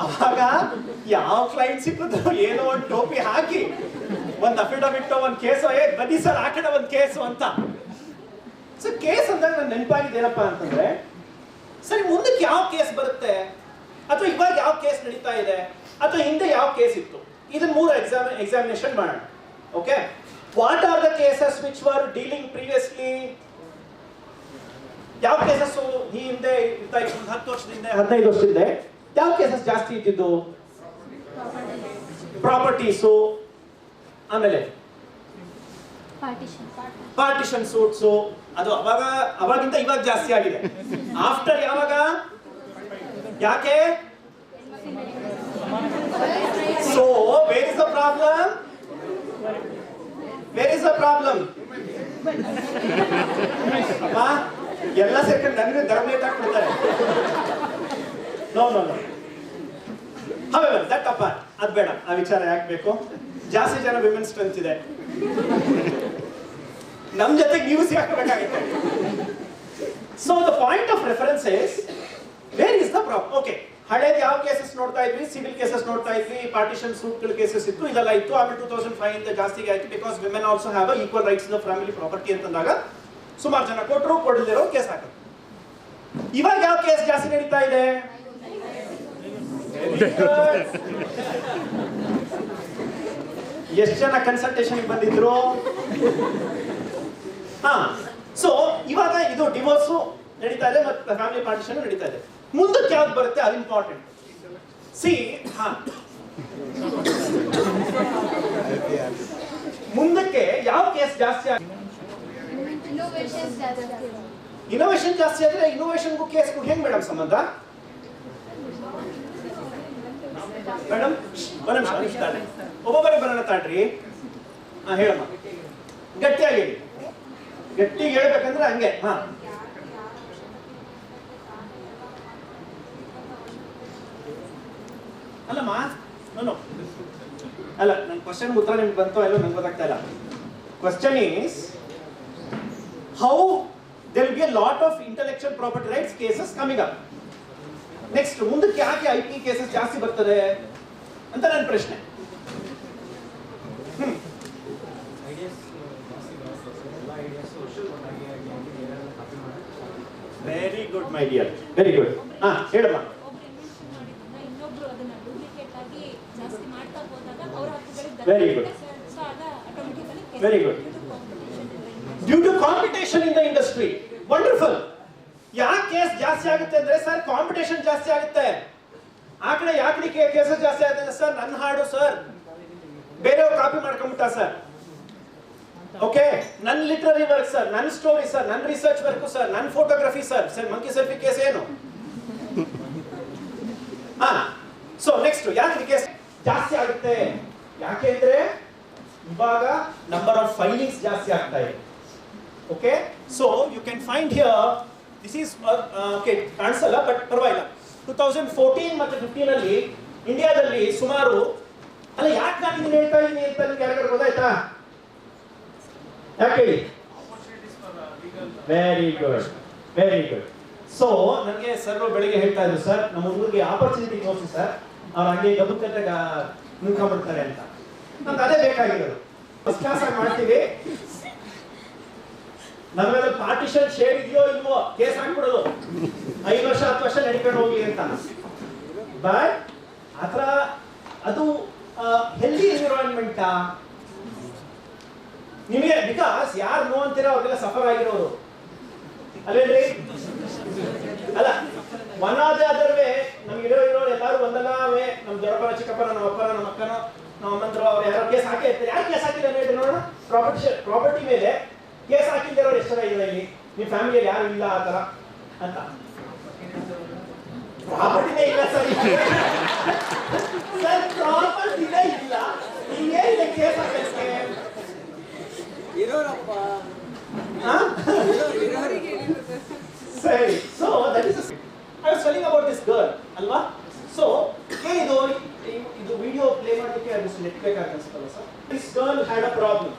ಅವಾಗ ಯಾವ ಕ್ಲೈಂಟ್ ಸಿಕ್ಕಿದ್ರು ಏನೋ ಒಂದು ಟೋಪಿ ಹಾಕಿ ಒಂದು ಅಫಿಡವಿಟ್ ಒಂದು ಕೇಸು, ಬನ್ನಿ ಸರ್ ಆ ಕಡೆ ಒಂದು ಕೇಸು ಅಂತ. ಸೊ ಕೇಸ್ ಅಂದಾಗ ನನ್ನ ನೆನಪಾಗಿದೆ ಏನಪ್ಪಾ ಅಂತಂದ್ರೆ, ಸರಿ ಮುಂದಕ್ಕೆ ಯಾವ ಕೇಸ್ ಬರುತ್ತೆ ಅಥವಾ ಇವಾಗ ಯಾವ ಕೇಸ್ ನಡೀತಾ ಇದೆ, ಅಥವಾ ಹಿಂದೆ ಯಾವ ಕೇಸ್ ಇತ್ತು, ಇದನ್ನ 3 ಎಕ್ಸಾಮಿನೇಷನ್ ಮಾಡೋಣ. Okay, what are the cases which were dealing previously? ಯಾವ ಕೇಸಸ್ ಈ ಹಿಂದೆ ಇರ್ತಾ ಇತ್ತು? 10 ವರ್ಷದಿಂದ 15 ವರ್ಷದಿಂದ ಯಾವ ಕೇಸಸ್ ಜಾಸ್ತಿ ಇದ್ದಿದ್ದು? ಪ್ರಾಪರ್ಟೀಸು, ಆಮೇಲೆ ಪಾರ್ಟಿಷನ್ ಸೂಟ್ಸು. ಅದು ಅವಾಗಿಂದ ಇವಾಗ ಜಾಸ್ತಿ ಆಗಿದೆ. ಆಫ್ಟರ್ ಯಾವಾಗ? ಯಾಕೆ? So where is the problem? Wear is the problem? ಎಲ್ಲ ಸೆಕೆಂಡ್ ನನಗೆ ಧರ್ಮೇಟ್ ಹಾಕ್ಬಿಡ್ತಾರೆ. ನೋ ನೋ ನೋ, ಹೌದು ದಟ್ ಅಪ್ಪ, ಅದು ಬೇಡ, ಆ ವಿಚಾರ ಯಾಕೆ ಬೇಕು? ಜಾಸ್ತಿ ಜನ ವಿಮೆನ್ ಸ್ಟ್ರೆಂತ್ ಇದೆ, ನಮ್ ಜೊತೆಗೆ ನೀವು ಸಿಕ್ಕಾಗಬೇಕಾಗುತ್ತೆ. So the point of reference is where is the problem. Okay, ಹಳೇದು ಯಾವ ಕೇಸಸ್ ನೋಡ್ತಾ ಇದ್ವಿ? ಸಿವಿಲ್ ಕೇಸಸ್ ನೋಡ್ತಾ ಇದ್ವಿ, ಪಾರ್ಟಿಷನ್ ಸೂಟ್ಗಳ ಕೇಸಸ್ ಇತ್ತು, ಇದೆಲ್ಲ ಇತ್ತು. ಆಮೇಲೆ 2005 ಇಂದ ಜಾಸ್ತಿಗೆ ಆಯ್ತು, because women also have equal rights in the family property ಅಂತಂದಾಗ ಸುಮಾರು ಜನ ಕೊಟ್ಟರು, ಕೊಡದಿರೋ ಕೇಸ್ ಹಾಕೋದು. ಇವಾಗ ಯಾವ ಕೇಸ್ ಜಾಸ್ತಿ ನಡೀತಾ ಇದೆ? ಎಷ್ಟು ಜನ ಕನ್ಸಲ್ಟೇಷನ್ ಬಂದಿದ್ರು? ಸೊ ಇವಾಗ ಇದು ಡಿವೋರ್ಸ್ ನಡೀತಾ ಇದೆ ಮತ್ತೆ ಫ್ಯಾಮಿಲಿ ಪಾರ್ಟಿಷನ್ ನಡೀತಾ ಇದೆ. ಮುಂದಕ್ಕೆ ಯಾವ್ದು ಬರುತ್ತೆ ಅದು ಇಂಪಾರ್ಟೆಂಟ್. ಸಿ, ಮುಂದಕ್ಕೆ ಯಾವ ಕೇಸ್ ಜಾಸ್ತಿ ಆಗಿದೆ? ಇನೋವೇಷನ್ ಜಾಸ್ತಿ ಆದ್ರೆ ಇನೋವೇಷನ್ಗೂ ಕೇಸ್ಗೂ ಹೆಂಗ್ ಮೇಡಮ್ ಸಂಬಂಧ? ಮೇಡಮ್ ಒಬ್ಬೊಬ್ಬರೇ ಬರೋಣ ತಾಡ್ರಿ. ಹೇಳಮ್ಮ, ಗಟ್ಟಿಯಾಗಿ ಹೇಳಿ. ಗಟ್ಟಿಗೆ ಹೇಳ್ಬೇಕಂದ್ರೆ ಹಂಗೆ. ಅಲ್ಲಮ್ಮ, ನಾನು ಅಲ್ಲ, ನನ್ನ ಕ್ವಶನ್ ಉತ್ತರ ನಿಮ್ಗೆ ಬಂತೋ ಎಲ್ಲೋ ನಂಗೆ ಗೊತ್ತಾಗ್ತಾ ಇಲ್ಲ. Question is how there will be a lot of intellectual property rights cases coming up. Next ಮುಂದಕ್ಕೆ ಯಾಕೆ IP ಕೇಸಸ್ ಜಾಸ್ತಿ ಬರ್ತದೆ ಅಂತ ನನ್ನ ಪ್ರಶ್ನೆ. Very good my dear, very good. ಹೇಳಮ್ಮ. Very good, very good. Due to competition in the industry. Wonderful. ಯಾಕೆ case ಜಾಸ್ತಿ ಆಗುತ್ತೆ ಅಂದ್ರೆ ಸರ್ ಕಾಂಪಿಟೇಷನ್ ಜಾಸ್ತಿ ಆಗುತ್ತೆ. ಆ ಕಡೆ ಯಾಕೆ ಕೇಸಸ್ ಜಾಸ್ತಿ ಆಗುತ್ತೆ ಸರ್? ನನ್ನ ಹಾಡು ಸರ್ ಬೇರೆಯವ್ರು ಕಾಪಿ ಮಾಡ್ಕೊಂಡ್ಬಿಟ್ಟ ಸರ್. ಓಕೆ, ನನ್ನ ಲಿಟರರಿ ವರ್ಕ್ ಸರ್, ನನ್ನ ಸ್ಟೋರಿ ಸರ್, ನನ್ನ ರಿಸರ್ಚ್ ವರ್ಕ್ ಸರ್, ನನ್ನ photography sir. Sir monkey selfie case ಏನು? ಸೊ ನೆಕ್ಸ್ಟ್ ಯಾಕೆ ಕೇಸ್ ಜಾಸ್ತಿ ಆಗುತ್ತೆ? ಯಾಕೆ ಅಂದ್ರೆ ಇವಾಗ ನಂಬರ್ ಆಫ್ ಫೈಲಿಂಗ್ಸ್ ಜಾಸ್ತಿ ಆಗ್ತಾ ಇದೆ. Okay, so you can find here this is okay, ಕಾಣಿಸಲ್ಲ ಬಟ್ ಪರವಾಗಿಲ್ಲ. 2014 ಮತ್ತು 15 ಅಲ್ಲಿ ಇಂಡಿಯಾದಲ್ಲಿ ಸುಮಾರು, ಅಲ್ಲ ಯಾಕೆ ನಾನು ಇದನ್ನ ಹೇಳ್ತಾ ಇದ್ದೀನಿ ಅಂತ ನಿಮ್ಗೆ ಯಾರಿಗಾರು ಗೊತ್ತಾಯ್ತಾ? ಯಾಕೆ ಹೇಳಿ? Very good, very good. So ನನಗೆ ಸರ್ ಬೆಳಿಗ್ಗೆ ಹೇಳ್ತಾ ಇದ್ರು, ಸರ್ ನಮ್ಮ ಹುಡುಗರಿಗೆ ಆಪರ್ಚುನಿಟಿ ತೋರಿಸಿ ಸರ್, ಅವ್ರು ಹಂಗೆ ಗಬುಕ್ಕಂತಾಗ ನಿಂತ್ಕೊಂಡ್ಬಿಡ್ತಾರೆ ಅಂತ. ನಮ್ಗೆ ಅದೇ ಬೇಕಾಗಿರೋದು. ಫಸ್ಟ್ ಕ್ಲಾಸ್ ಆಗಿ ಮಾಡ್ತೀವಿ, ನಮ್ಮ ಮೇಲೆ ಪಾರ್ಟಿಷನ್ ಶೇರ್ ಇದೆಯೋ ಇಲ್ವೋ ಕೇಸ್ ಹಾಕ್ಬಿಡೋದು, 5 ವರ್ಷ 10 ವರ್ಷ ನಡ್ಕೊಂಡು ಹೋಗಿ ಅಂತ. ಬಟ್ ಆತರ ಅದು ಹೆಲ್ದಿ ಎನ್ವಿರಾನ್ಮೆಂಟಾ ನಿಮಗೆ? ಬಿಕಾಸ್ ಯಾರು ನೋ ಅಂತೀರ ಅವ್ರಿಗೆಲ್ಲ ಸಫರ್ ಆಗಿರೋರು ಅಲ್ಲೇನ್ರಿ? ಅಲ್ಲ, ಒನ್ ಆದ ಅದರ್ ವೇ ನಮ್ಗೆ ಇರೋರು ಎಲ್ಲರೂ ಒಂದಲ್ಲವೇ. ನಮ್ಮ ದೊಡ್ಡಪ್ಪನ, ಚಿಕ್ಕಪ್ಪನ, ನಮ್ಮ ಅಪ್ಪನ, ನಮ್ಮ ಅಕ್ಕನ, ನಮ್ಮ ಅಮ್ಮಂದ್ರು ಅವ್ರು ಯಾರೋ ಕೇಸ್ ಹಾಕಿ ಇರ್ತಾರೆ. ಯಾರು ಕೇಸ್ ಹಾಕಿಲ್ಲ ಹೇಳಿ ನೋಡೋಣ? ಪ್ರಾಪರ್ಟಿ ಮೇಲೆ ಕೇಸ್ ಹಾಕಿಲ್ದಿರೋರು ಎಷ್ಟು ಜನ ಇದೆ ಇಲ್ಲಿ? ನಿಮ್ಮ ಫ್ಯಾಮಿಲಿಯಲ್ಲಿ ಯಾರು ಇಲ್ಲ ಆ ಥರ ಅಂತ? ಪ್ರಾಪರ್ಟಿನೇ ಇಲ್ಲ ಸರ್, ಸರ್ ಪ್ರಾಪರ್ಟಿನೇ ಇಲ್ಲ, ಹಿಂಗೇನಿದೆ ಕೇಸ್ ಹಾಕಕ್ಕೆ? ಸರಿ. So that is I was telling about this girl ಅಲ್ವಾ? ಸೊ ಇದು ವಿಡಿಯೋ ಪ್ಲೇ ಮಾಡಲಿಕ್ಕೆ ಅದಷ್ಟು ನೆಟ್ ಬೇಕಾಗಲ್ಲ sir. This girl had a problem.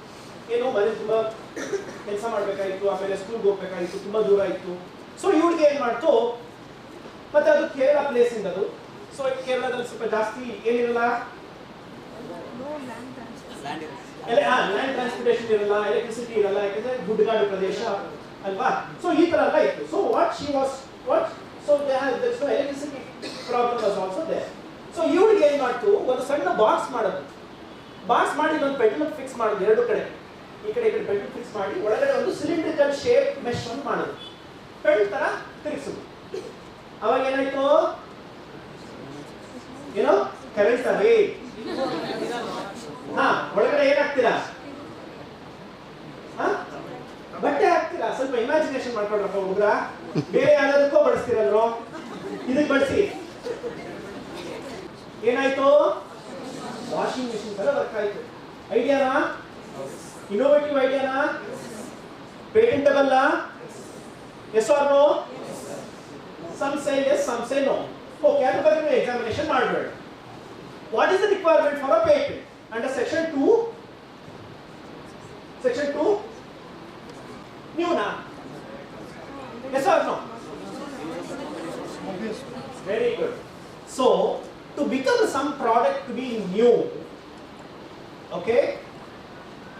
ಏನು, ಮನೆ ತುಂಬಾ ಕೆಲಸ ಮಾಡಬೇಕಾಗಿತ್ತು, ಆಮೇಲೆ ಸ್ಕೂಲ್ಗೆ ಹೋಗ್ಬೇಕಾಗಿತ್ತು, ತುಂಬಾ ದೂರ ಇತ್ತು. ಸೊ ಇವಳಿಗೆ ಏನ್ ಮಾಡ್ತು, ಮತ್ತೆ ಅದು ಕೇರಳ ಪ್ಲೇಸ್ ಇಂದ ಅದು. ಸೊ ಕೇರಳದಲ್ಲಿ ಸ್ವಲ್ಪ ಜಾಸ್ತಿ ಏನಿರಲ್ಲ, ಲ್ಯಾಂಡ್ ಟ್ರಾನ್ಸ್ಪೋರ್ಟೇಷನ್ ಇರಲ್ಲ, ಎಲೆಕ್ಟ್ರಿಸಿಟಿ ಇರಲ್ಲ, ಯಾಕಂದ್ರೆ ಗುಡ್ಡಗಾಡು ಪ್ರದೇಶ ಅಲ್ವಾ? ಸೊ ಈ ತರ ಎಲ್ಲ ಇತ್ತು. So what she was what so there is no electricity problem was also there. So ಇವಳಿಗೆ ಏನ್ ಮಾಡ್ತು, ಒಂದು ಸಣ್ಣ ಬಾಕ್ಸ್ ಮಾಡೋದು. ಬಾಕ್ಸ್ ಮಾಡಿ ಒಂದು ಪೆಂಡಲ್ ಫಿಕ್ಸ್ ಮಾಡೋದು ಎರಡು ಕಡೆ, ಈ ಕಡೆ ಪೆಂಡಲ್ ಫಿಕ್ಸ್ ಮಾಡಿ ಒಳಗಡೆ ಒಂದು ಸಿಲಿಂಡ್ರಿಕಲ್ ಶೇಪ್ ಮೆಶ್ ಅನ್ನು ಮಾಡೋದು, ಪೆಂಡಲ್ ತರ ತಿರುಗಿಸೋದು. ಅವಾಗ ಏನಾಯ್ತು, ಏನೋ ಕರೆಂಟ್ ಅವೇ. ಹಾ, ಒಳಗಡೆ ಏನಾಗ್ತೀರಾ, ಬಟ್ಟೆ ಹಾಕ್ತೀರಾ. ಸ್ವಲ್ಪ ಇಮ್ಯಾಜಿನೇಷನ್ ಮಾಡ್ಕೊಳ್ರಪ್ಪ ಹುಡುಗ್ರ, ಬೇರೆ ಯಾವ್ದಾದಕ್ಕೋ ಬಳಸ್ತೀರಲ್ರೋ, ಇದಕ್ಕೆ ಬಳಸಿ. ಏನಾಯ್ತು, ವಾಷಿಂಗ್ ಮಿಷಿನ್ ತರ ವರ್ಕ್ ಆಯ್ತು. ಐಡಿಯಾನಾ, ಇನ್ನೋವೇಟಿವ್ ಐಡಿಯಾನಾ, patentable? Yes or no? Some say yes, some say no. Okay, ಅದ್ರ ಬಗ್ಗೆ ನೀವು ಎಕ್ಸಾಮಿನೇಷನ್ ಮಾಡಬೇಡ. What is the requirement for a patent? Under section 2? Section 2? New na? Yes or no? Very good. So, to become some product to be new, okay,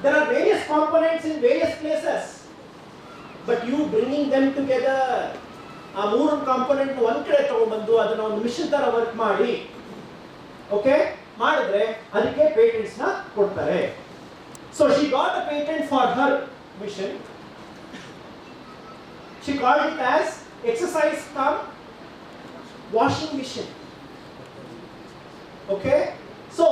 there are various components in various places, but you bringing them together, ಆ ಮೂರು component ಒಂದ್ ಕಡೆ ತಗೊಂಡ್ಬಂದು ಅದನ್ನ ಒಂದು mission ತರ work ಮಾಡಿ, okay, ಮಾಡಿದ್ರೆ ಅದಕ್ಕೆ ಪೇಟೆಂಟ್ಸ್ ನ ಕೊಡ್ತಾರೆ. So she got a patent for her machine. She called it as exercise cum washing machine. Okay, so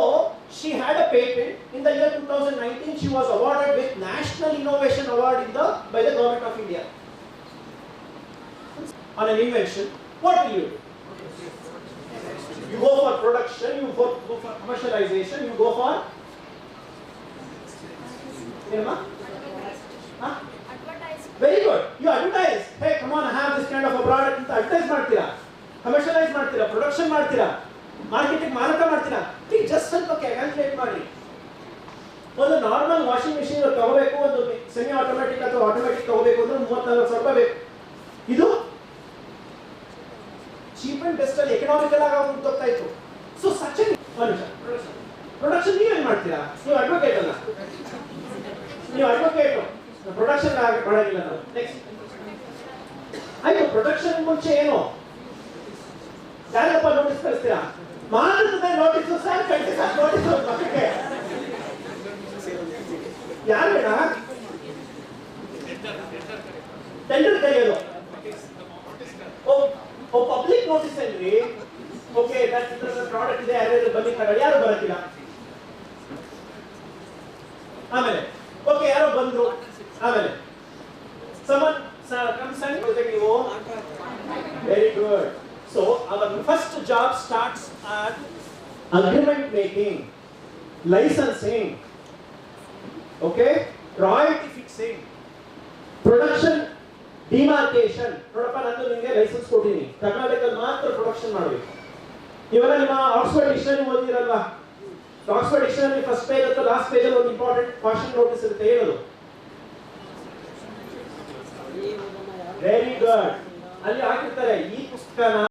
she had a patent. In the year 2019, she was awarded with National Innovation Award by the Government of India on an invention. What will you do? You go for production, you go for commercialization, you go for very good. You advertise. Hey, come on, I have this kind of a product. ಅಂತ advertise ಮಾಡ್ತೀರಾ, commercialize ಮಾಡ್ತೀರಾ, production ಮಾಡ್ತೀರಾ, marketing ಮಾರಾಟ ಮಾಡ್ತೀರಾ. ಈಗ just ಸ್ವಲ್ಪ calculate ಮಾಡಿ. ಒಂದು ನಾರ್ಮಲ್ ವಾಷಿಂಗ್ ಮಿಷಿನ್ ತಗೋಬೇಕು, ಒಂದು ಸೆಮಿ ಆಟೋಮ್ಯಾಟಿಕ್ ಅಥವಾ ಆಟೋಮ್ಯಾಟಿಕ್ ತಗೋಬೇಕು ಅಂದ್ರೆ 34,000 ರೂಪಾಯಿ ಬೇಕು. ಇದು ಚೀಪ್ ಅಂಡ್ ಬೆಸ್ಟ್ ಅಲ್ಲಿ ಎಕನಾಮಿಕಲ್ ಆಗಿ ಹೋಗ್ತಾ ಇತ್ತು. ಸೊ ಸಚ್ ಪ್ರೊಡಕ್ಷನ್ ನೀವೇನ್ ಮಾಡ್ತೀರಾ, ನೀವು ಅಡ್ವೊಕೇಟ್ ಅಲ್ಲ, ನೀವು ಅಡ್ವೊಕೇಟ್, ಪ್ರೊಡಕ್ಷನ್ ಮಾಡೋದಿಲ್ಲ ನಾವು. ನೆಕ್ಸ್ಟ್ ಆಯ್ತು, ಪ್ರೊಡಕ್ಷನ್ ಮುಂಚೆ ಏನು ಯಾರಪ್ಪ ನೋಟಿಸ್ ಕಳಿಸ್ತೀರಾ, ಮಾನದ ನೋಟಿಸ್ ಸರ್, ಖಂಡಿತ ನೋಟಿಸ್ ಮಕ್ಕಳಿಗೆ ಯಾರು ಬೇಡ, ಟೆಂಡರ್ ಕರೆಯೋದು. ಓ ಪಬ್ಲಿಕ್ ನೋಟಿಸ್ ಏನ್ರಿ, ಓಕೆ ಪ್ರಾಡಕ್ಟ್ ಇದೆ ಯಾರು ಬನ್ನಿ ತಗೊಳ್ಳಿ, ಯಾರು ಬರೋದಿಲ್ಲ. ಆಮೇಲೆ ಓಕೆ ಯಾರೋ ಬಂದ್ರು, ಆಮೇಲೆ ಸಮನ್ ಕನ್ಸರ್ನ್ ಜೊತೆಗೆ ನೀವು very good. So our first job starts at agreement making, licensing, okay, royalty fixing, production demarcation. ನೋಡಪ್ಪ, ನಾನು ನಿಮಗೆ ಲೈಸೆನ್ಸ್ ಕೊಟ್ಟಿದ್ದೀನಿ, ಕರ್ನಾಟಕದಲ್ಲಿ ಮಾತ್ರ ಪ್ರೊಡಕ್ಷನ್ ಮಾಡಬೇಕು. ಇವೆಲ್ಲ ನಿಮ್ಮ ಆಕ್ಸ್ಫರ್ಡ್ ಡಿಕ್ಷನರಿ ಓದಿರಲ್ವಾ, ಆಕ್ಸ್ಫರ್ಡ್ ಡಿಕ್ಷನರಿ ಫಸ್ಟ್ ಪೇಜ್ ಅಥವಾ ಲಾಸ್ಟ್ ಪೇಜ್ ಅಲ್ಲಿ ಒಂದು ಇಂಪಾರ್ಟೆಂಟ್ ಕಾಷನ್ ನೋಟಿಸ್ ಇರುತ್ತೆ, ಹೇಳೋದು. Very good. ಅಲ್ಲಿ ಹಾಕಿರ್ತಾರೆ, ಈ ಪುಸ್ತಕನ